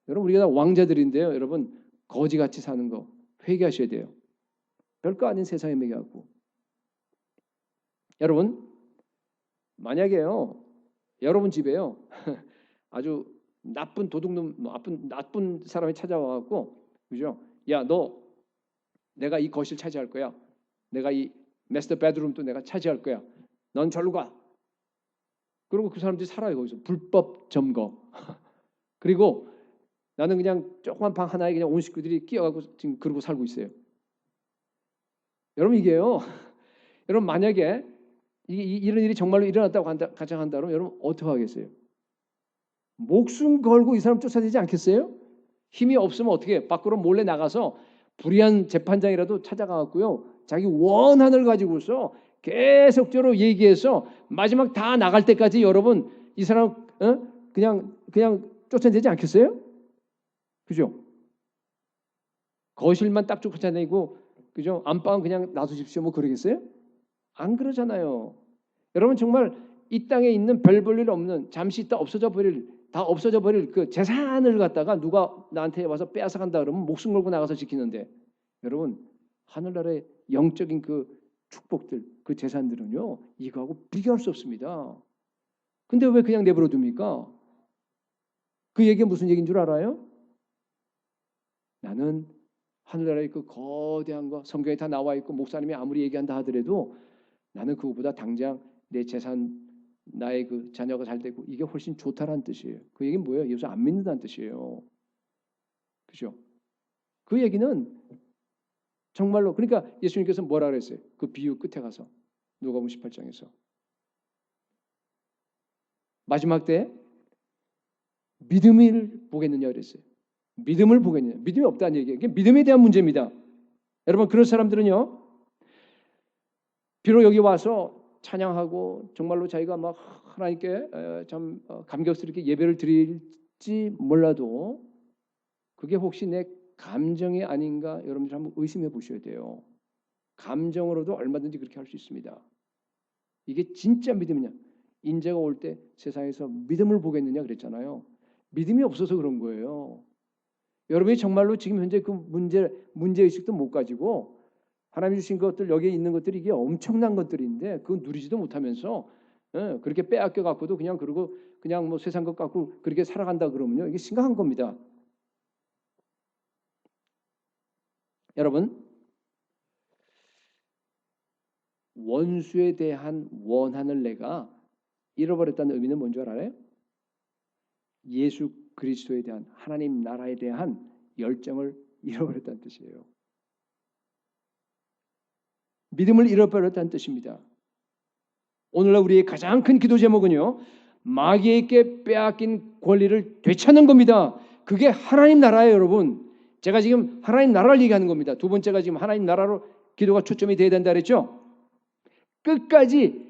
여러분 우리가 다 왕자들인데요. 여러분 거지같이 사는 거 회개하셔야 돼요. 별거 아닌 세상에 매겨갖고. 여러분 만약에요. 여러분 집에요. 아주 나쁜 도둑놈, 나쁜 사람이 찾아와갖고, 그죠? 야, 너 내가 이 거실 차지할 거야. 내가 이 마스터 베드룸도 내가 차지할 거야. 넌 절로 가. 그리고 그 사람들이 살아요 거기서 불법 점거. 그리고 나는 그냥 조그만 방 하나에 그냥 온 식구들이 끼어가고 지금 그러고 살고 있어요. 여러분 이게요. 여러분 만약에 이런 일이 정말로 일어났다고 가정한다 그러면 여러분 어떻게 하겠어요? 목숨 걸고 이 사람 쫓아내지 않겠어요? 힘이 없으면 어떻게 밖으로 몰래 나가서 불의한 재판장이라도 찾아가고요. 자기 원한을 가지고서 계속적으로 얘기해서 마지막 다 나갈 때까지 여러분 이 사람 그냥 쫓아내지 않겠어요? 그죠? 거실만 딱 쫓아내고 그죠? 안방은 그냥 놔두십시오. 뭐 그러겠어요? 안 그러잖아요. 여러분 정말 이 땅에 있는 별 볼 일 없는 잠시 있다 다 없어져 버릴 그 재산을 갖다가 누가 나한테 와서 빼앗아 간다 그러면 목숨 걸고 나가서 지키는데 여러분 하늘나라의 영적인 그 축복들 그 재산들은요 이거하고 비교할 수 없습니다. 근데 왜 그냥 내버려 둡니까? 그 얘기가 무슨 얘기인 줄 알아요? 나는 하늘나라의 그 거대한 거 성경에 다 나와 있고 목사님이 아무리 얘기한다 하더라도 나는 그거보다 당장 내 재산 나의 그 자녀가 잘 되고 이게 훨씬 좋다라는 뜻이에요. 그 얘기는 뭐예요? 예수 안 믿는다는 뜻이에요. 그죠? 그 얘기는 정말로 그러니까 예수님께서 뭐라 그랬어요? 그 비유 끝에 가서 누가복음 18장에서 마지막 때 믿음을 보겠느냐 그랬어요. 믿음을 보겠느냐. 믿음이 없다는 얘기예요. 이게 믿음에 대한 문제입니다. 여러분 그런 사람들은요. 비록 여기 와서 찬양하고 정말로 자기가 막 하나님께 참 감격스럽게 예배를 드릴지 몰라도 그게 혹시 내 감정이 아닌가 여러분들 한번 의심해 보셔야 돼요. 감정으로도 얼마든지 그렇게 할 수 있습니다. 이게 진짜 믿음이냐? 인자가 올 때 세상에서 믿음을 보겠느냐 그랬잖아요. 믿음이 없어서 그런 거예요. 여러분이 정말로 지금 현재 그 문제의식도 못 가지고 하나님이 주신 것들 여기에 있는 것들이 이게 엄청난 것들인데 그건 누리지도 못하면서 그렇게 빼앗겨 갖고도 그냥 그러고 그냥 뭐 세상 것 갖고 그렇게 살아간다 그러면요 이게 심각한 겁니다. 여러분 원수에 대한 원한을 내가 잃어버렸다는 의미는 뭔지 알아요? 예수 그리스도에 대한 하나님 나라에 대한 열정을 잃어버렸다는 뜻이에요. 믿음을 잃어버렸다는 뜻입니다. 오늘날 우리의 가장 큰 기도 제목은요. 마귀에게 빼앗긴 권리를 되찾는 겁니다. 그게 하나님 나라예요, 여러분. 제가 지금 하나님 나라를 얘기하는 겁니다. 두 번째가 지금 하나님 나라로 기도가 초점이 돼야 된다 그랬죠. 끝까지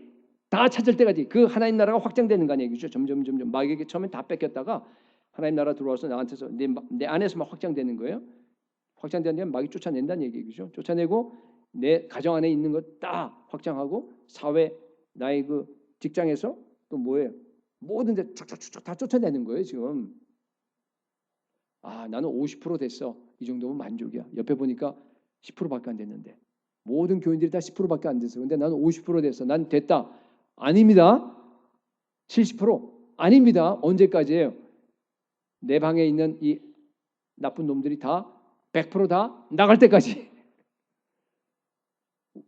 다 찾을 때까지 그 하나님 나라가 확장되는 거 아니에요. 그렇죠? 점점 마귀에게 처음엔 다 뺏겼다가 하나님 나라 들어와서 나한테서 내 안에서 막 확장되는 거예요. 확장되는 게 마귀 쫓아낸다는 얘기죠. 쫓아내고 내 가정 안에 있는 것 다 확장하고 사회 나의 그 직장에서 또 뭐예요? 모든 데 쫙쫙쫙 다 쫓아내는 거예요, 지금. 아, 나는 50% 됐어. 이 정도면 만족이야. 옆에 보니까 10%밖에 안 됐는데. 모든 교인들이 다 10%밖에 안 됐어. 근데 나는 50% 됐어. 난 됐다. 아닙니다. 70% 아닙니다. 언제까지예요? 내 방에 있는 이 나쁜 놈들이 다 100% 다 나갈 때까지.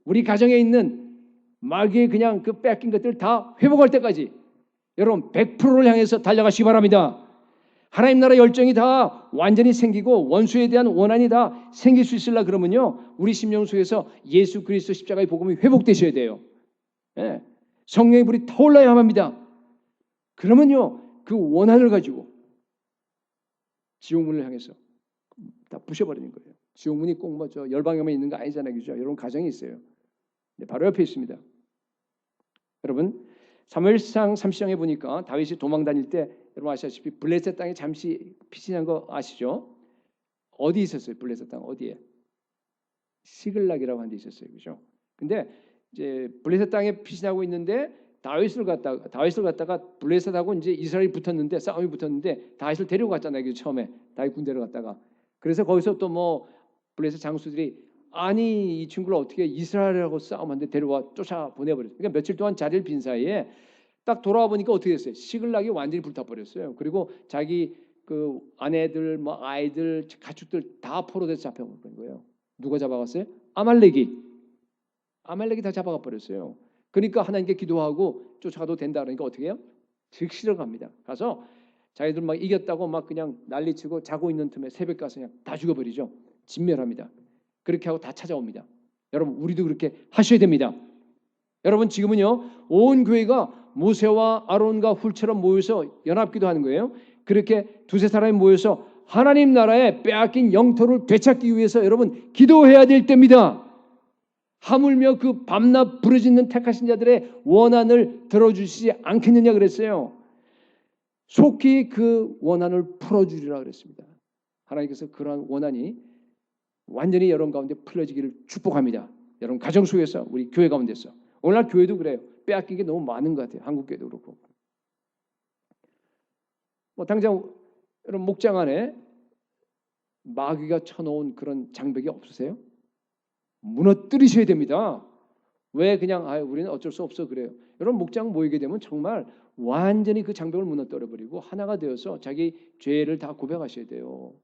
우리 가정에 있는 마귀의 그냥 그 뺏긴 것들 다 회복할 때까지 여러분 100%를 향해서 달려가시기 바랍니다. 하나님 나라 열정이 다 완전히 생기고 원수에 대한 원한이 다 생길 수 있으려 그러면요. 우리 심령 속에서 예수 그리스도 십자가의 복음이 회복되셔야 돼요. 예. 성령의 불이 타올라야 합니다. 그러면요. 그 원한을 가지고 지옥문을 향해서 다 부셔버리는 거예요. 지옥문이 꼭 뭐 저 열방에만 있는 거 아니잖아요. 그죠? 여러분 가정이 있어요. 네, 바로 옆에 있습니다. 여러분 사무엘상 30장에 보니까 다윗이 도망 다닐 때 여러분 아시다시피 블레셋 땅에 잠시 피신한 거 아시죠? 어디 있었어요? 블레셋 땅 어디에? 시글락이라고 한 데 있었어요. 그죠? 근데 이제 블레셋 땅에 피신하고 있는데 다윗을 갖다가 블레셋하고 이제 이스라엘이 붙었는데 싸움이 붙었는데 다윗을 데려갔잖아요. 그 처음에 다윗 군대를 갔다가 그래서 거기서 또 뭐 블레셋 장수들이 아니 이 친구를 어떻게 이스라엘하고 싸움하는데 데려와 쫓아 보내버렸어요. 그러니까 며칠 동안 자리를 빈 사이에 딱 돌아와 보니까 어떻게 됐어요? 시글락이 완전히 불타버렸어요. 그리고 자기 그 아내들 뭐 아이들 가축들 다 포로돼서 잡혀버린 거예요. 누가 잡아갔어요? 아말렉이 다 잡아가 버렸어요. 그러니까 하나님께 기도하고 쫓아가도 된다 그러니까 어떻게 해요? 즉시로 갑니다. 가서 자기들 막 이겼다고 막 그냥 난리치고 자고 있는 틈에 새벽 가서 그냥 다 죽여버리죠. 진멸합니다. 그렇게 하고 다 찾아옵니다. 여러분 우리도 그렇게 하셔야 됩니다. 여러분 지금은요 온 교회가 모세와 아론과 훌처럼 모여서 연합기도하는 거예요. 그렇게 두세 사람이 모여서 하나님 나라에 빼앗긴 영토를 되찾기 위해서 여러분 기도해야 될 때입니다. 하물며 그 밤낮 부르짖는 택하신 자들의 원한을 들어주시지 않겠느냐 그랬어요. 속히 그 원한을 풀어주리라 그랬습니다. 하나님께서 그러한 원한이 완전히 여러분 가운데 풀어지기를 축복합니다. 여러분 가정 속에서, 우리 교회 가운데서. 오늘날 교회도 그래요. 빼앗긴 게 너무 많은 것 같아요. 한국 교회도 그렇고. 당장 여러분 목장 안에 마귀가 쳐놓은 그런 장벽이 없으세요? 무너뜨리셔야 됩니다. 왜 그냥 우리는 어쩔 수 없어 그래요. 여러분 목장 모이게 되면 정말 완전히 그 장벽을 무너뜨려버리고 하나가 되어서 자기 죄를 다 고백하셔야 돼요.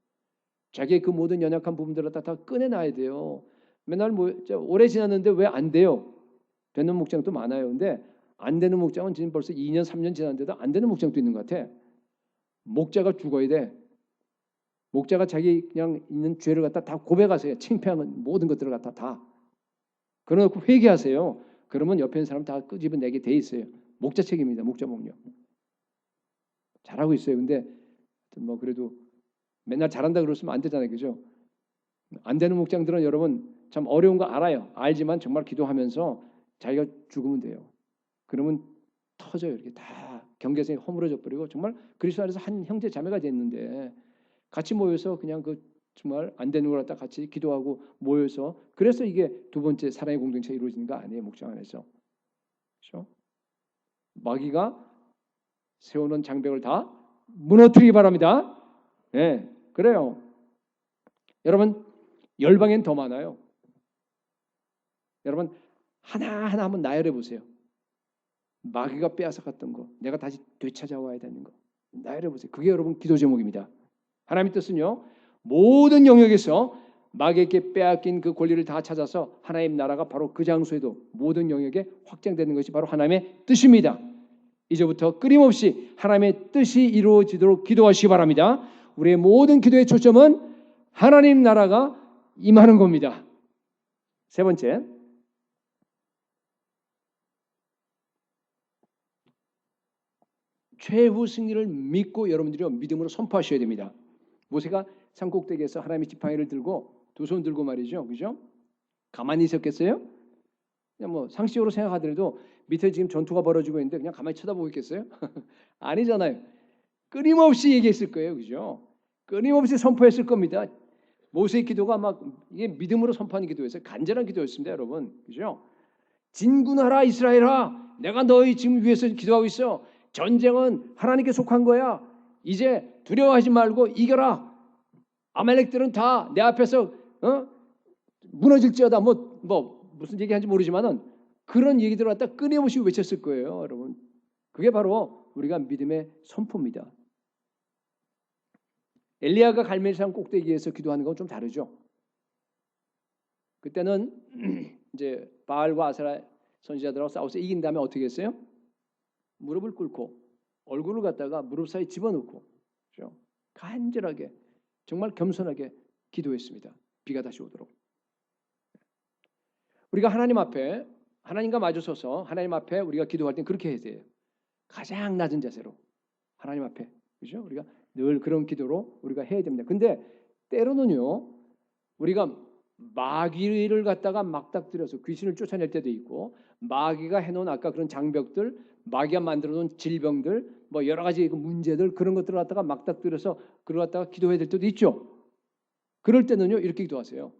자기의 그 모든 연약한 부분들을 다 꺼내놔야 돼요. 맨날 오래 지났는데 왜 안 돼요? 되는 목장도 많아요. 근데 안 되는 목장은 지금 벌써 2년, 3년 지났는데도 안 되는 목장도 있는 것 같아. 목자가 죽어야 돼. 목자가 자기 그냥 있는 죄를 갖다 다 고백하세요. 창피한 모든 것들을 갖다 다. 그러놓고 회개하세요. 그러면 옆에 있는 사람 다 끄집어내게 돼 있어요. 목자 책임입니다. 목자 목력. 잘하고 있어요. 근데 그래도 맨날 잘한다 그러시면 안 되잖아요. 그죠? 안 되는 목장들은 여러분 참 어려운 거 알아요. 알지만 정말 기도하면서 자기가 죽으면 돼요. 그러면 터져요. 이렇게 다 경계선이 허물어져 버리고 정말 그리스도 안에서 한 형제 자매가 됐는데 같이 모여서 그냥 그 정말 안 되는 걸 갖다 같이 기도하고 모여서 그래서 이게 두 번째 사랑의 공동체가 이루어지는 거 아니에요. 목장 안에서. 그렇죠? 마귀가 세우는 장벽을 다 무너뜨리기 바랍니다. 네, 그래요. 여러분 열방엔 더 많아요. 여러분 하나하나 한번 나열해 보세요. 마귀가 빼앗아갔던 거, 내가 다시 되찾아와야 되는 거 나열해 보세요. 그게 여러분 기도 제목입니다. 하나님의 뜻은요, 모든 영역에서 마귀에게 빼앗긴 그 권리를 다 찾아서 하나님 나라가 바로 그 장소에도 모든 영역에 확장되는 것이 바로 하나님의 뜻입니다. 이제부터 끊임없이 하나님의 뜻이 이루어지도록 기도하시기 바랍니다. 우리의 모든 기도의 초점은 하나님 나라가 임하는 겁니다. 세 번째, 최후 승리를 믿고 여러분들이 믿음으로 선포하셔야 됩니다. 모세가 산꼭대기에서 하나님의 지팡이를 들고 두 손 들고 말이죠, 그죠? 가만히 있었겠어요? 그냥 상식적으로 생각하더라도 밑에 지금 전투가 벌어지고 있는데 그냥 가만히 쳐다보고 있겠어요? 아니잖아요. 끊임없이 얘기했을 거예요, 그죠? 끊임없이 선포했을 겁니다. 모세의 기도가 이게 믿음으로 선포하는 기도였어요. 간절한 기도였습니다, 여러분, 그죠? 진군하라 이스라엘아, 내가 너희 지금 위해서 기도하고 있어. 전쟁은 하나님께 속한 거야. 이제 두려워하지 말고 이겨라. 아말렉들은 다 내 앞에서 무너질지어다. 무슨 얘기하는지 모르지만은 그런 얘기들을 갖다 끊임없이 외쳤을 거예요, 여러분. 그게 바로 우리가 믿음의 선포입니다. 엘리야가 갈멜산 꼭대기에서 기도하는 건 좀 다르죠. 그때는 이제 바알과 아세라 선지자들하고 싸워서 이긴 다음에 어떻게 했어요? 무릎을 꿇고 얼굴을 갖다가 무릎 사이에 집어넣고, 그렇죠? 간절하게 정말 겸손하게 기도했습니다. 비가 다시 오도록. 우리가 하나님 앞에 하나님과 마주서서 하나님 앞에 우리가 기도할 땐 그렇게 해야 돼요. 가장 낮은 자세로 하나님 앞에, 그렇죠? 우리가 늘 그런 기도로 우리가 해야 됩니다. 근데 때로는요, 우리가 마귀를 갖다가 막닥뜨려서 귀신을 쫓아낼 때도 있고, 마귀가 해놓은 아까 그런 장벽들, 마귀가 만들어놓은 질병들, 여러 가지 문제들, 그런 것들을 갖다가 막닥뜨려서 그걸 갖다가 기도해야 될 때도 있죠. 그럴 때는요, 이렇게 기도하세요.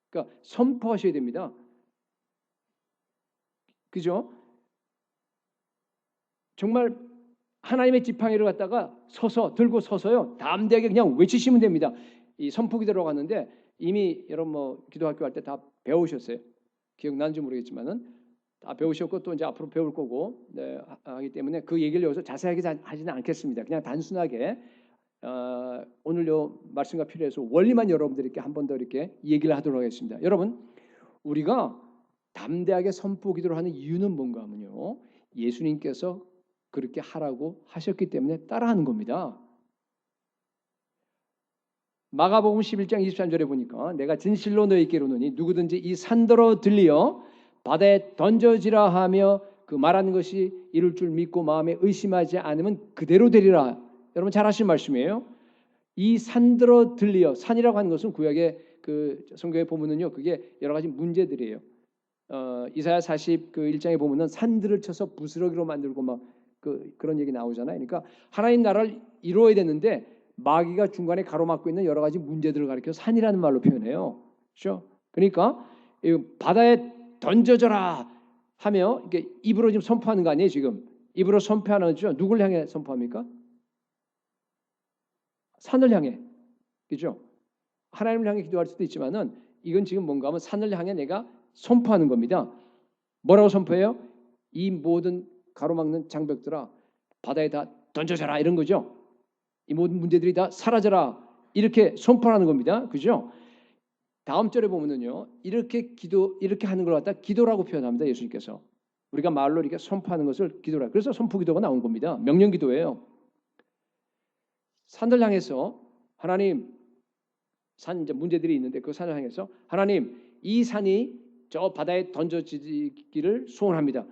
그러니까 선포하셔야 됩니다. 그죠? 정말 하나님의 지팡이를 갖다가 들고 서서요, 담대하게 그냥 외치시면 됩니다. 이 선포 기도라고 하는데 이미 여러분 기도학교 할 때 다 배우셨어요. 기억나는지 모르겠지만은 다 배우셨고 또 이제 앞으로 배울 거고 하기 때문에 그 얘기를 여기서 자세하게 하지는 않겠습니다. 그냥 단순하게 오늘 요 말씀과 필요해서 원리만 여러분들께 한 번 더 이렇게 얘기를 하도록 하겠습니다. 여러분, 우리가 담대하게 선포 기도를 하는 이유는 뭔가 하면요, 예수님께서 그렇게 하라고 하셨기 때문에 따라하는 겁니다. 마가복음 11장 23절에 보니까 내가 진실로 너희에게 이르노니 누구든지 이 산더러 들리어 바다에 던져지라 하며 그 말하는 것이 이룰 줄 믿고 마음에 의심하지 않으면 그대로 되리라. 여러분 잘 아시는 말씀이에요. 이 산더러 들리어, 산이라고 하는 것은 구약의 그 성경에 보면은요, 그게 여러 가지 문제들이에요. 이사야 41장에 보면은 산들을 쳐서 부스러기로 만들고 막 그런 얘기 나오잖아요. 그러니까 하나님 나라를 이루어야 되는데 마귀가 중간에 가로막고 있는 여러 가지 문제들을 가리켜 산이라는 말로 표현해요. 그렇죠? 그러니까 이 바다에 던져져라 하며 이게 입으로 지금 선포하는 거 아니에요, 지금. 입으로 선포하는 거죠. 누굴 향해 선포합니까? 산을 향해. 그죠? 하나님을 향해 기도할 수도 있지만은 이건 지금 뭔가 하면 산을 향해 내가 선포하는 겁니다. 뭐라고 선포해요? 이 모든 가로막는 장벽들아 바다에 다 던져져라 이런 거죠. 이 모든 문제들이 다 사라져라 이렇게 선포하는 겁니다. 그죠? 다음 절에 보면은요. 이렇게 하는 걸 갖다 기도라고 표현합니다. 예수님께서. 우리가 말로 이렇게 선포하는 것을 기도라. 그래서 선포 기도가 나온 겁니다. 명령 기도예요. 산을 향해서 하나님 산 이제 문제들이 있는데 그 산을 향해서 하나님 이 산이 저 바다에 던져지기를 소원합니다.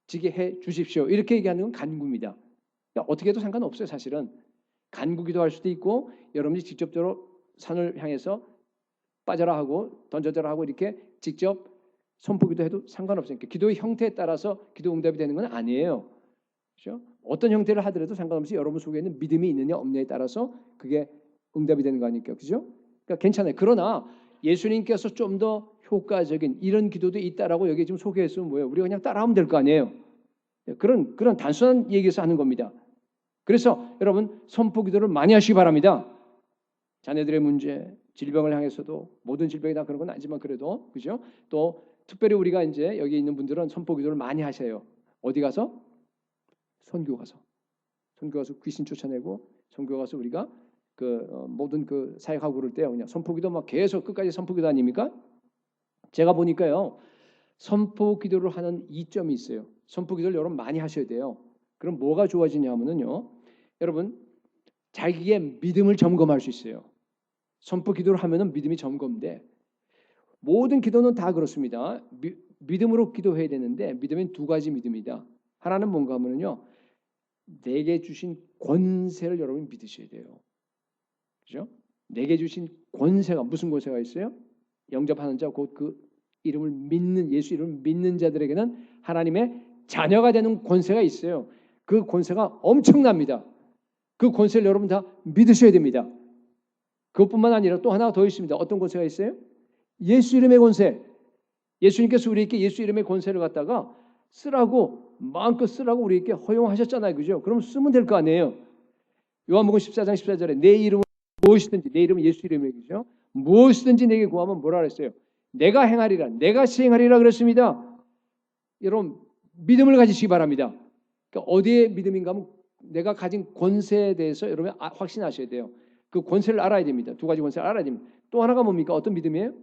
지게 해 주십시오. 이렇게 얘기하는 건 간구입니다. 그러니까 어떻게 해도 상관없어요. 사실은 간구기도 할 수도 있고 여러분이 직접적으로 산을 향해서 빠져라 하고 던져져라 하고 이렇게 직접 선포기도 해도 상관없어요. 그러니까 기도의 형태에 따라서 기도 응답이 되는 건 아니에요. 그렇죠? 어떤 형태를 하더라도 상관없이 여러분 속에 있는 믿음이 있느냐 없느냐에 따라서 그게 응답이 되는 거 아닙니까? 그죠? 그러니까 괜찮아요. 그러나 예수님께서 좀 더 효과적인 이런 기도도 있다라고 여기 지금 소개했으면 뭐예요? 우리가 그냥 따라하면 될 거 아니에요. 그런 단순한 얘기에서 하는 겁니다. 그래서 여러분 선포 기도를 많이 하시기 바랍니다. 자녀들의 문제, 질병을 향해서도 모든 질병이 다 그런 건 아니지만 그래도 그죠? 또 특별히 우리가 이제 여기 있는 분들은 선포 기도를 많이 하셔요. 어디 가서? 선교 가서 귀신 쫓아내고 선교 가서 우리가 모든 사역하고 그럴 때 그냥 선포기도 막 계속 끝까지 선포기도 아닙니까? 제가 보니까요 선포기도를 하는 이점이 있어요. 선포기도를 여러분 많이 하셔야 돼요. 그럼 뭐가 좋아지냐면요, 여러분 자기의 믿음을 점검할 수 있어요. 선포기도를 하면은 믿음이 점검돼. 모든 기도는 다 그렇습니다. 믿음으로 기도해야 되는데 믿음은 두 가지 믿음이다. 하나는 뭔가 하면요, 내게 주신 권세를 여러분이 믿으셔야 돼요. 그죠? 내게 주신 권세가 무슨 권세가 있어요? 영접하는 자 곧 그 이름을 믿는 예수 이름을 믿는 자들에게는 하나님의 자녀가 되는 권세가 있어요. 그 권세가 엄청납니다. 그 권세를 여러분 다 믿으셔야 됩니다. 그것뿐만 아니라 또 하나 더 있습니다. 어떤 권세가 있어요? 예수 이름의 권세. 예수님께서 우리에게 예수 이름의 권세를 갖다가 쓰라고 마음껏 쓰라고 우리에게 허용하셨잖아요. 그죠? 그럼 쓰면 될 거 아니에요. 요한복음 14장 14절에 내 이름은 무엇이든지 내 이름은 예수 이름이죠. 무엇이든지 내게 구하면 뭐라 그랬어요? 내가 행하리라. 내가 시행하리라 그랬습니다. 여러분 믿음을 가지시기 바랍니다. 그러니까 어디에 믿음인가 하면 내가 가진 권세에 대해서 여러분 확신하셔야 돼요. 그 권세를 알아야 됩니다. 두 가지 권세를 알아야 됩니다. 또 하나가 뭡니까? 어떤 믿음이에요?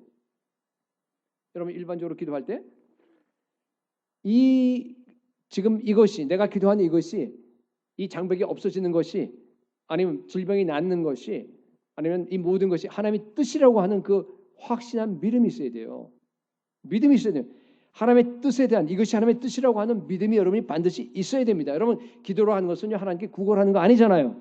여러분 일반적으로 기도할 때 지금 이것이 내가 기도하는 이것이 이 장벽이 없어지는 것이 아니면 질병이 낫는 것이 아니면 이 모든 것이 하나님의 뜻이라고 하는 그 확신한 믿음이 있어야 돼요. 믿음이 있어야 돼요. 하나님의 뜻에 대한 이것이 하나님의 뜻이라고 하는 믿음이 여러분이 반드시 있어야 됩니다. 여러분 기도로 하는 것은요 하나님께 구걸하는 거 아니잖아요.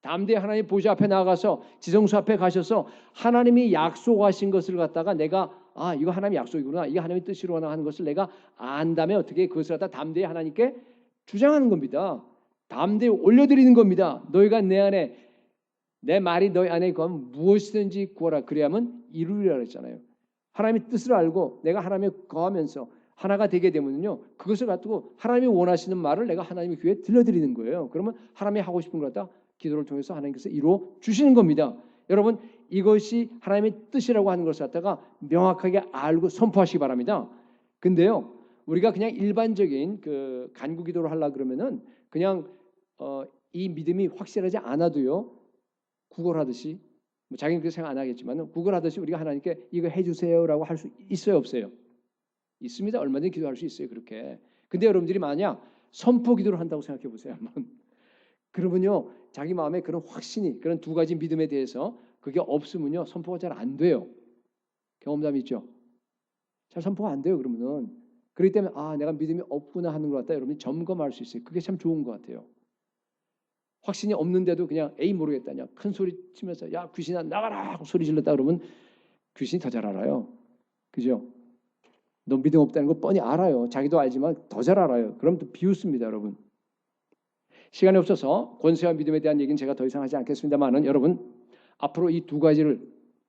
담대히 하나님 보좌 앞에 나가서 지성소 앞에 가셔서 하나님이 약속하신 것을 갖다가 내가 이거 하나님의 약속이구나, 이게 하나님의 뜻이로나 하는 것을 내가 안다면 어떻게 그것을 갖다 담대히 하나님께 주장하는 겁니다. 담대히 올려드리는 겁니다. 너희가 내 안에 내 말이 너희 안에 거하면 무엇이든지 구하라 그래야만 이루리라 그랬잖아요. 하나님의 뜻을 알고 내가 하나님의 거하면서 하나가 되게 되면요 그것을 갖고 하나님이 원하시는 말을 내가 하나님의 귀에 들려드리는 거예요. 그러면 하나님이 하고 싶은 걸 갖다 기도를 통해서 하나님께서 이루어 주시는 겁니다. 여러분 이것이 하나님의 뜻이라고 하는 것을 갖다가 명확하게 알고 선포하시기 바랍니다. 근데요 우리가 그냥 일반적인 그 간구 기도를 하려 그러면은 그냥 이 믿음이 확실하지 않아도요 구걸하듯이 자기는 그렇게 생각 안 하겠지만 구걸하듯이 우리가 하나님께 이거 해주세요라고 할 수 있어요 없어요? 있습니다. 얼마든지 기도할 수 있어요 그렇게. 근데 여러분들이 만약 선포 기도를 한다고 생각해 보세요 한번. 그러면요 자기 마음에 그런 확신이 그런 두 가지 믿음에 대해서 그게 없으면요 선포가 잘 안 돼요. 경험담 있죠? 잘 선포가 안 돼요 그러면은. 그렇기 때문에 내가 믿음이 없구나 하는 것 같다 여러분이 점검할 수 있어요. 그게 참 좋은 것 같아요. 확신이 없는데도 그냥 에이 모르겠다냐 큰 소리 치면서 야 귀신아 나가라 하고 소리 질렀다 그러면 귀신이 더 잘 알아요. 그죠? 너 믿음 없다는 거 뻔히 알아요. 자기도 알지만 더 잘 알아요. 그럼 또 비웃습니다, 여러분. 시간이 없어서 권세와 믿음에 대한 얘기는 제가 더 이상 하지 않겠습니다만은 여러분 앞으로 이 두 가지를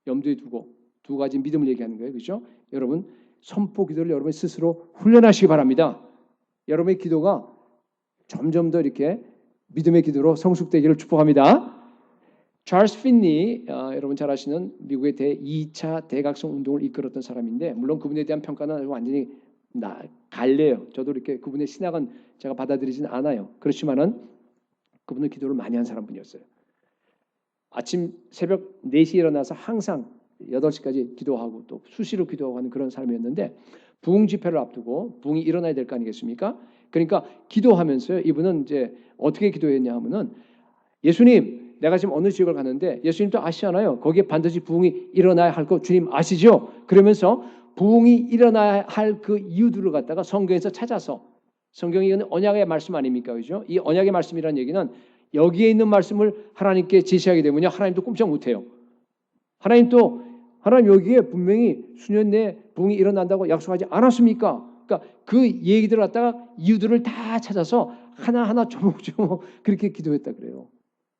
염두에 두고 두 가지 믿음을 얘기하는 거예요. 그렇죠? 여러분 선포 기도를 여러분 스스로 훈련하시기 바랍니다. 여러분의 기도가 점점 더 이렇게 믿음의 기도로 성숙되기를 축복합니다. 찰스 핀니 여러분 잘 아시는 미국의 2차 대각성 운동을 이끌었던 사람인데 물론 그분에 대한 평가는 완전히 갈래요. 저도 이렇게 그분의 신학은 제가 받아들이진 않아요. 그렇지만은 그분은 기도를 많이 한 사람분이었어요. 아침 새벽 4시에 일어나서 항상 8시까지 기도하고 또 수시로 기도하고 하는 그런 사람이었는데 부흥 집회를 앞두고 부흥이 일어나야 될 거 아니겠습니까? 그러니까 기도하면서요. 이분은 이제 어떻게 기도했냐 하면은 예수님 내가 지금 어느 지역을 가는데 예수님도 아시잖아요. 거기에 반드시 부흥이 일어나야 할 거 주님 아시죠? 그러면서 부흥이 일어나야 할 그 이유들을 갖다가 성경에서 찾아서 성경이 언약의 말씀 아닙니까? 그죠? 이 언약의 말씀이라는 얘기는 여기에 있는 말씀을 하나님께 제시하게 되면요. 하나님도 꼼짝 못해요. 하나님 여기에 분명히 수년 내에 부흥이 일어난다고 약속하지 않았습니까? 그러니까 그 얘기들을 갖다가 이유들을 다 찾아서 하나하나 조목조목 그렇게 기도했다 그래요.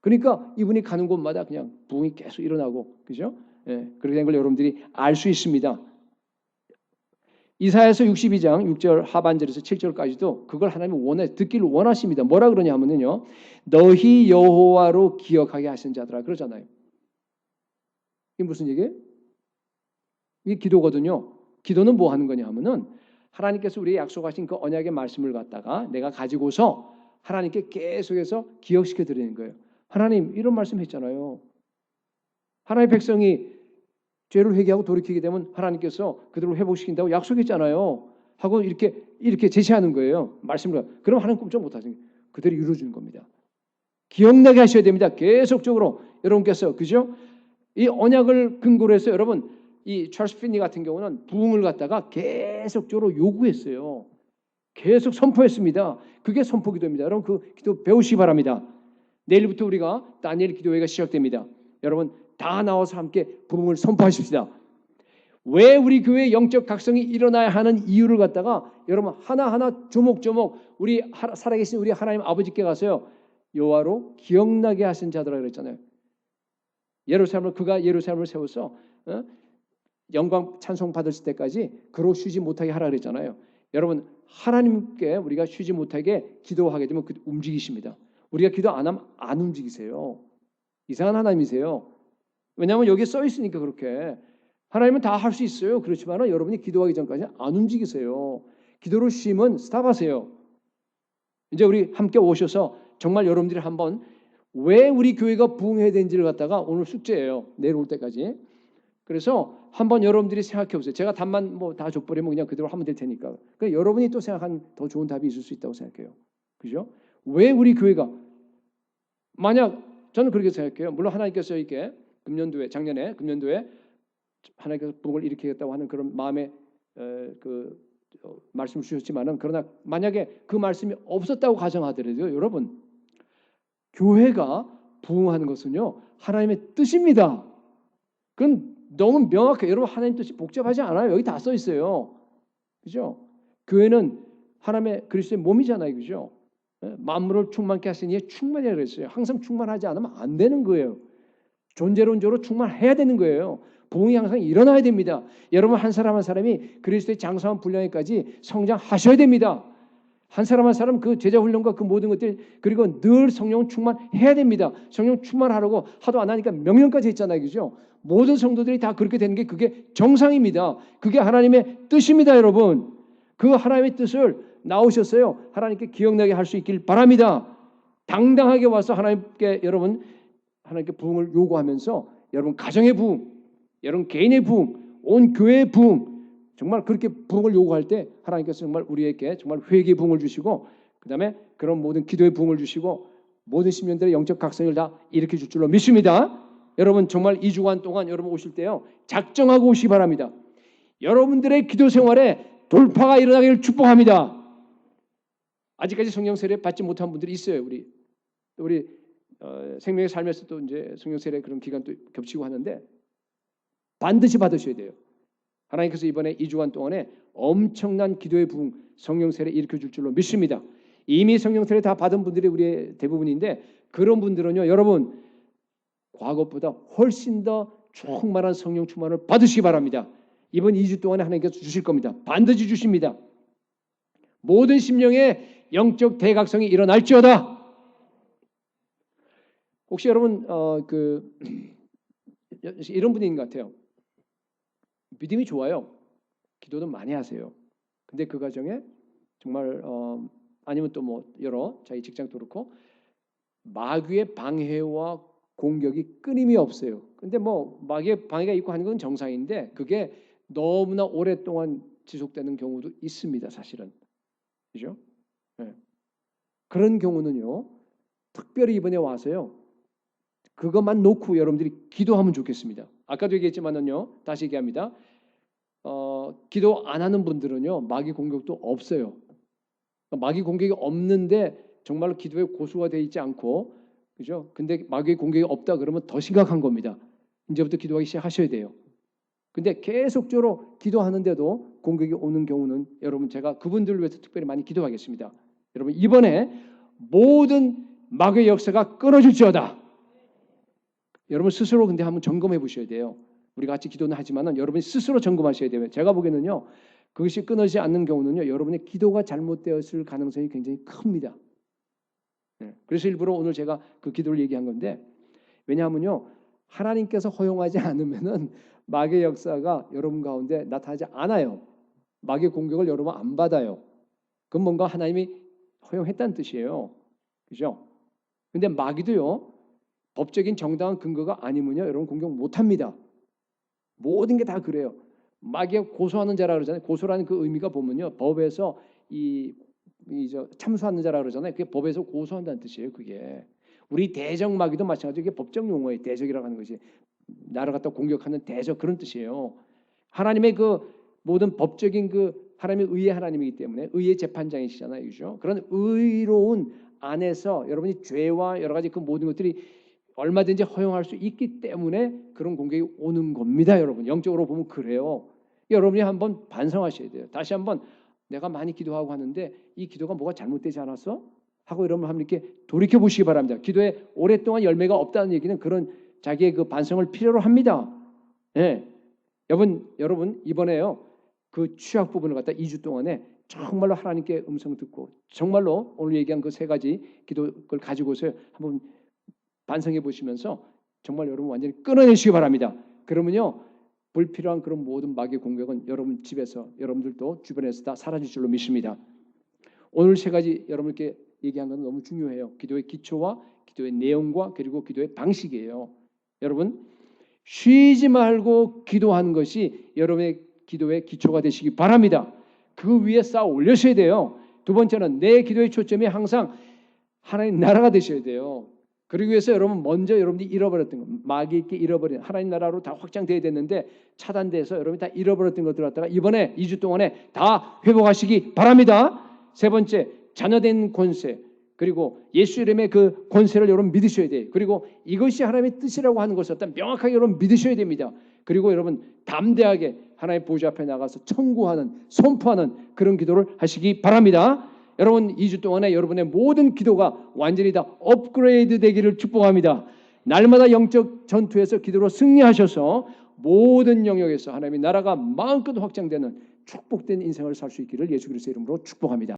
그러니까 이분이 가는 곳마다 그냥 부흥이 계속 일어나고 그죠? 예, 그렇게 된 걸 여러분들이 알 수 있습니다. 이사야서 62장 6절 하반절에서 7절까지도 그걸 하나님이 듣기를 원하십니다. 뭐라 그러냐 하면요. 너희 여호와로 기억하게 하신 자들아 그러잖아요. 이게 무슨 얘기예요? 이게 기도거든요. 기도는 뭐 하는 거냐 하면은 하나님께서 우리에게 약속하신 그 언약의 말씀을 갖다가 내가 가지고서 하나님께 계속해서 기억시켜 드리는 거예요. 하나님 이런 말씀 했잖아요. 하나님의 백성이 죄를 회개하고 돌이키게 되면 하나님께서 그들을 회복시킨다고 약속했잖아요. 하고 이렇게 제시하는 거예요. 말씀을. 그럼 하나님 꼼짝 못하시는 거예요. 그대로 이루어주는 겁니다. 기억나게 하셔야 됩니다. 계속적으로 여러분께서 그죠? 이 언약을 근거로 해서 여러분 이 찰스 핀니 같은 경우는 부흥을 갖다가 계속적으로 요구했어요. 계속 선포했습니다. 그게 선포 기도입니다. 여러분 그 기도 배우시기 바랍니다. 내일부터 우리가 다니엘 기도회가 시작됩니다. 여러분 다 나와서 함께 부흥을 선포하십시다. 왜 우리 교회의 영적 각성이 일어나야 하는 이유를 갖다가 여러분 하나하나 조목조목 우리 살아계신 우리 하나님 아버지께 가서요. 여호와로 기억나게 하신 자들아 그랬잖아요. 그가 예루살렘을 세워서 영광 찬송 받으실 때까지 그로 쉬지 못하게 하라 그랬잖아요. 여러분 하나님께 우리가 쉬지 못하게 기도하게 되면 움직이십니다. 우리가 기도 안 하면 안 움직이세요. 이상한 하나님이세요. 왜냐하면 여기에 써 있으니까 그렇게. 하나님은 다 할 수 있어요. 그렇지만 여러분이 기도하기 전까지 안 움직이세요. 기도를 쉬면 스탑하세요. 이제 우리 함께 오셔서 정말 여러분들이 한번 왜 우리 교회가 부흥해야 되는지를 갖다가 오늘 숙제예요. 내일 올 때까지. 그래서 한번 여러분들이 생각해 보세요. 제가 답만 뭐 다 줘버리면 그냥 그대로 하면 될 테니까. 그러니까 여러분이 또 생각한 더 좋은 답이 있을 수 있다고 생각해요. 그죠? 왜 우리 교회가 만약 저는 그렇게 생각해요. 물론 하나님께서 이렇게 작년에 금년도에 하나님께서 부흥을 일으키겠다고 하는 그런 마음에 말씀을 주셨지만은 그러나 만약에 그 말씀이 없었다고 가정하더라도요, 여러분 교회가 부흥하는 것은요 하나님의 뜻입니다. 그건 너무 명확해요. 여러분 하나님 뜻이 복잡하지 않아요. 여기 다 써 있어요. 그죠? 교회는 하나님의 그리스도의 몸이잖아요. 그죠? 만물을 충만케 하시니 충만이라고 그랬어요. 항상 충만하지 않으면 안 되는 거예요. 존재론적으로 충만해야 되는 거예요. 부흥이 항상 일어나야 됩니다. 여러분 한 사람 한 사람이 그리스도의 장성한 분량에까지 성장하셔야 됩니다. 한 사람 한 사람 그 제자 훈련과 그 모든 것들 그리고 늘 성령 충만해야 됩니다. 성령 충만하라고 하도 안 하니까 명령까지 했잖아요. 그죠? 모든 성도들이 다 그렇게 되는 게 그게 정상입니다. 그게 하나님의 뜻입니다. 여러분. 그 하나님의 뜻을 나오셨어요. 하나님께 기억나게 할 수 있길 바랍니다. 당당하게 와서 하나님께 하나님께 부흥을 요구하면서 여러분 가정의 부흥, 여러분 개인의 부흥, 온 교회의 부흥 정말 그렇게 부흥을 요구할 때 하나님께서 정말 우리에게 정말 회개의 부흥을 주시고 그다음에 그런 모든 기도의 부흥을 주시고 모든 심령들의 영적 각성을 다 일으켜 줄 줄로 믿습니다. 여러분 정말 2주간 동안 여러분 오실 때요. 작정하고 오시기 바랍니다. 여러분들의 기도 생활에 돌파가 일어나기를 축복합니다. 아직까지 성령 세례 받지 못한 분들이 있어요. 우리 생명의 삶에서도 이제 성령 세례 그런 기간도 겹치고 하는데 반드시 받으셔야 돼요. 하나님께서 이번에 2주간 동안에 엄청난 기도의 부흥, 성령 세례 일으켜 줄 줄로 믿습니다. 이미 성령 세례 다 받은 분들이 우리의 대부분인데 그런 분들은요, 여러분 과거보다 훨씬 더 충만한 성령 충만을 받으시기 바랍니다. 이번 2주 동안에 하나님께서 주실 겁니다. 반드시 주십니다. 모든 심령의 영적 대각성이 일어날지어다. 혹시 여러분 이런 분인 것 같아요. 믿음이 좋아요. 기도도 많이 하세요. 근데 그 과정에 정말 아니면 또 뭐 여러 자기 직장도 그렇고 마귀의 방해와 공격이 끊임이 없어요. 근데 뭐 마귀의 방해가 있고 하는 건 정상인데 그게 너무나 오랫동안 지속되는 경우도 있습니다. 사실은. 그죠? 네. 그런 경우는요. 특별히 이번에 와서요. 그것만 놓고 여러분들이 기도하면 좋겠습니다. 아까도 얘기했지만은요. 다시 얘기합니다. 기도 안 하는 분들은요. 마귀 공격도 없어요. 마귀 공격이 없는데 정말로 기도에 고수가 되어 있지 않고 그죠? 근데 마귀의 공격이 없다 그러면 더 심각한 겁니다. 이제부터 기도하기 시작하셔야 돼요. 근데 계속적으로 기도하는데도 공격이 오는 경우는 여러분 제가 그분들을 위해서 특별히 많이 기도하겠습니다. 여러분 이번에 모든 마귀의 역사가 끊어질지어다. 여러분 스스로 근데 한번 점검해 보셔야 돼요. 우리가 같이 기도는 하지만은 여러분이 스스로 점검하셔야 돼요. 제가 보기에는요. 그것이 끊어지지 않는 경우는요. 여러분의 기도가 잘못되었을 가능성이 굉장히 큽니다. 그래서 일부러 오늘 제가 그 기도를 얘기한 건데 왜냐하면요. 하나님께서 허용하지 않으면은 마귀의 역사가 여러분 가운데 나타나지 않아요. 마귀의 공격을 여러분 안 받아요. 그건 뭔가 하나님이 허용했다는 뜻이에요. 그죠? 근데 마귀도요. 법적인 정당한 근거가 아니면요. 여러분 공격 못 합니다. 모든 게 다 그래요. 마귀가 고소하는 자라 그러잖아요. 고소라는 그 의미가 보면요. 법에서 참수하는 자라 그러잖아요. 그게 법에서 고소한다는 뜻이에요. 그게. 우리 대적 마귀도 마찬가지로 이게 법적 용어예요. 대적이라고 하는 것이. 나를 갖다 공격하는 대적 그런 뜻이에요. 하나님의 그 모든 법적인 그 하나님의 의의 하나님이기 때문에 의의 재판장이시잖아요. 그죠? 그런 의로운 안에서 여러분이 죄와 여러 가지 그 모든 것들이 얼마든지 허용할 수 있기 때문에 그런 공격이 오는 겁니다. 여러분 영적으로 보면 그래요. 여러분이 한번 반성하셔야 돼요. 다시 한번 내가 많이 기도하고 하는데 이 기도가 뭐가 잘못되지 않았어? 하고 여러분 한번 이렇게 돌이켜 보시기 바랍니다. 기도에 오랫동안 열매가 없다는 얘기는 그런 자기의 그 반성을 필요로 합니다. 네. 여러분 이번에요. 그 취약 부분을 갖다 2주 동안에 정말로 하나님께 음성 듣고 정말로 오늘 얘기한 그 세 가지 기도를 가지고서 한번 반성해 보시면서 정말 여러분 완전히 끊어내시기 바랍니다. 그러면요. 불필요한 그런 모든 마귀의 공격은 여러분 집에서 여러분들도 주변에서 다 사라질 줄로 믿습니다. 오늘 세 가지 여러분께 얘기한 건 너무 중요해요. 기도의 기초와 기도의 내용과 그리고 기도의 방식이에요. 여러분 쉬지 말고 기도하는 것이 여러분의 기도의 기초가 되시기 바랍니다. 그 위에 쌓아 올려셔야 돼요. 두 번째는 내 기도의 초점이 항상 하나님 나라가 되셔야 돼요. 그러기 위해서 여러분 먼저 여러분이 잃어버렸던 것, 마귀에게 잃어버린 하나님 나라로 다 확장돼야 됐는데 차단돼서 여러분이 다 잃어버렸던 것들 갖다가 이번에 2주 동안에 다 회복하시기 바랍니다. 세 번째, 자녀된 권세 그리고 예수 이름의 그 권세를 여러분 믿으셔야 돼요. 그리고 이것이 하나님의 뜻이라고 하는 것을 일단 명확하게 여러분 믿으셔야 됩니다. 그리고 여러분 담대하게 하나님의 보좌 앞에 나가서 청구하는 선포하는 그런 기도를 하시기 바랍니다. 여러분 2주 동안에 여러분의 모든 기도가 완전히 다 업그레이드 되기를 축복합니다. 날마다 영적 전투에서 기도로 승리하셔서 모든 영역에서 하나님의 나라가 마음껏 확장되는 축복된 인생을 살 수 있기를 예수 그리스도의 이름으로 축복합니다.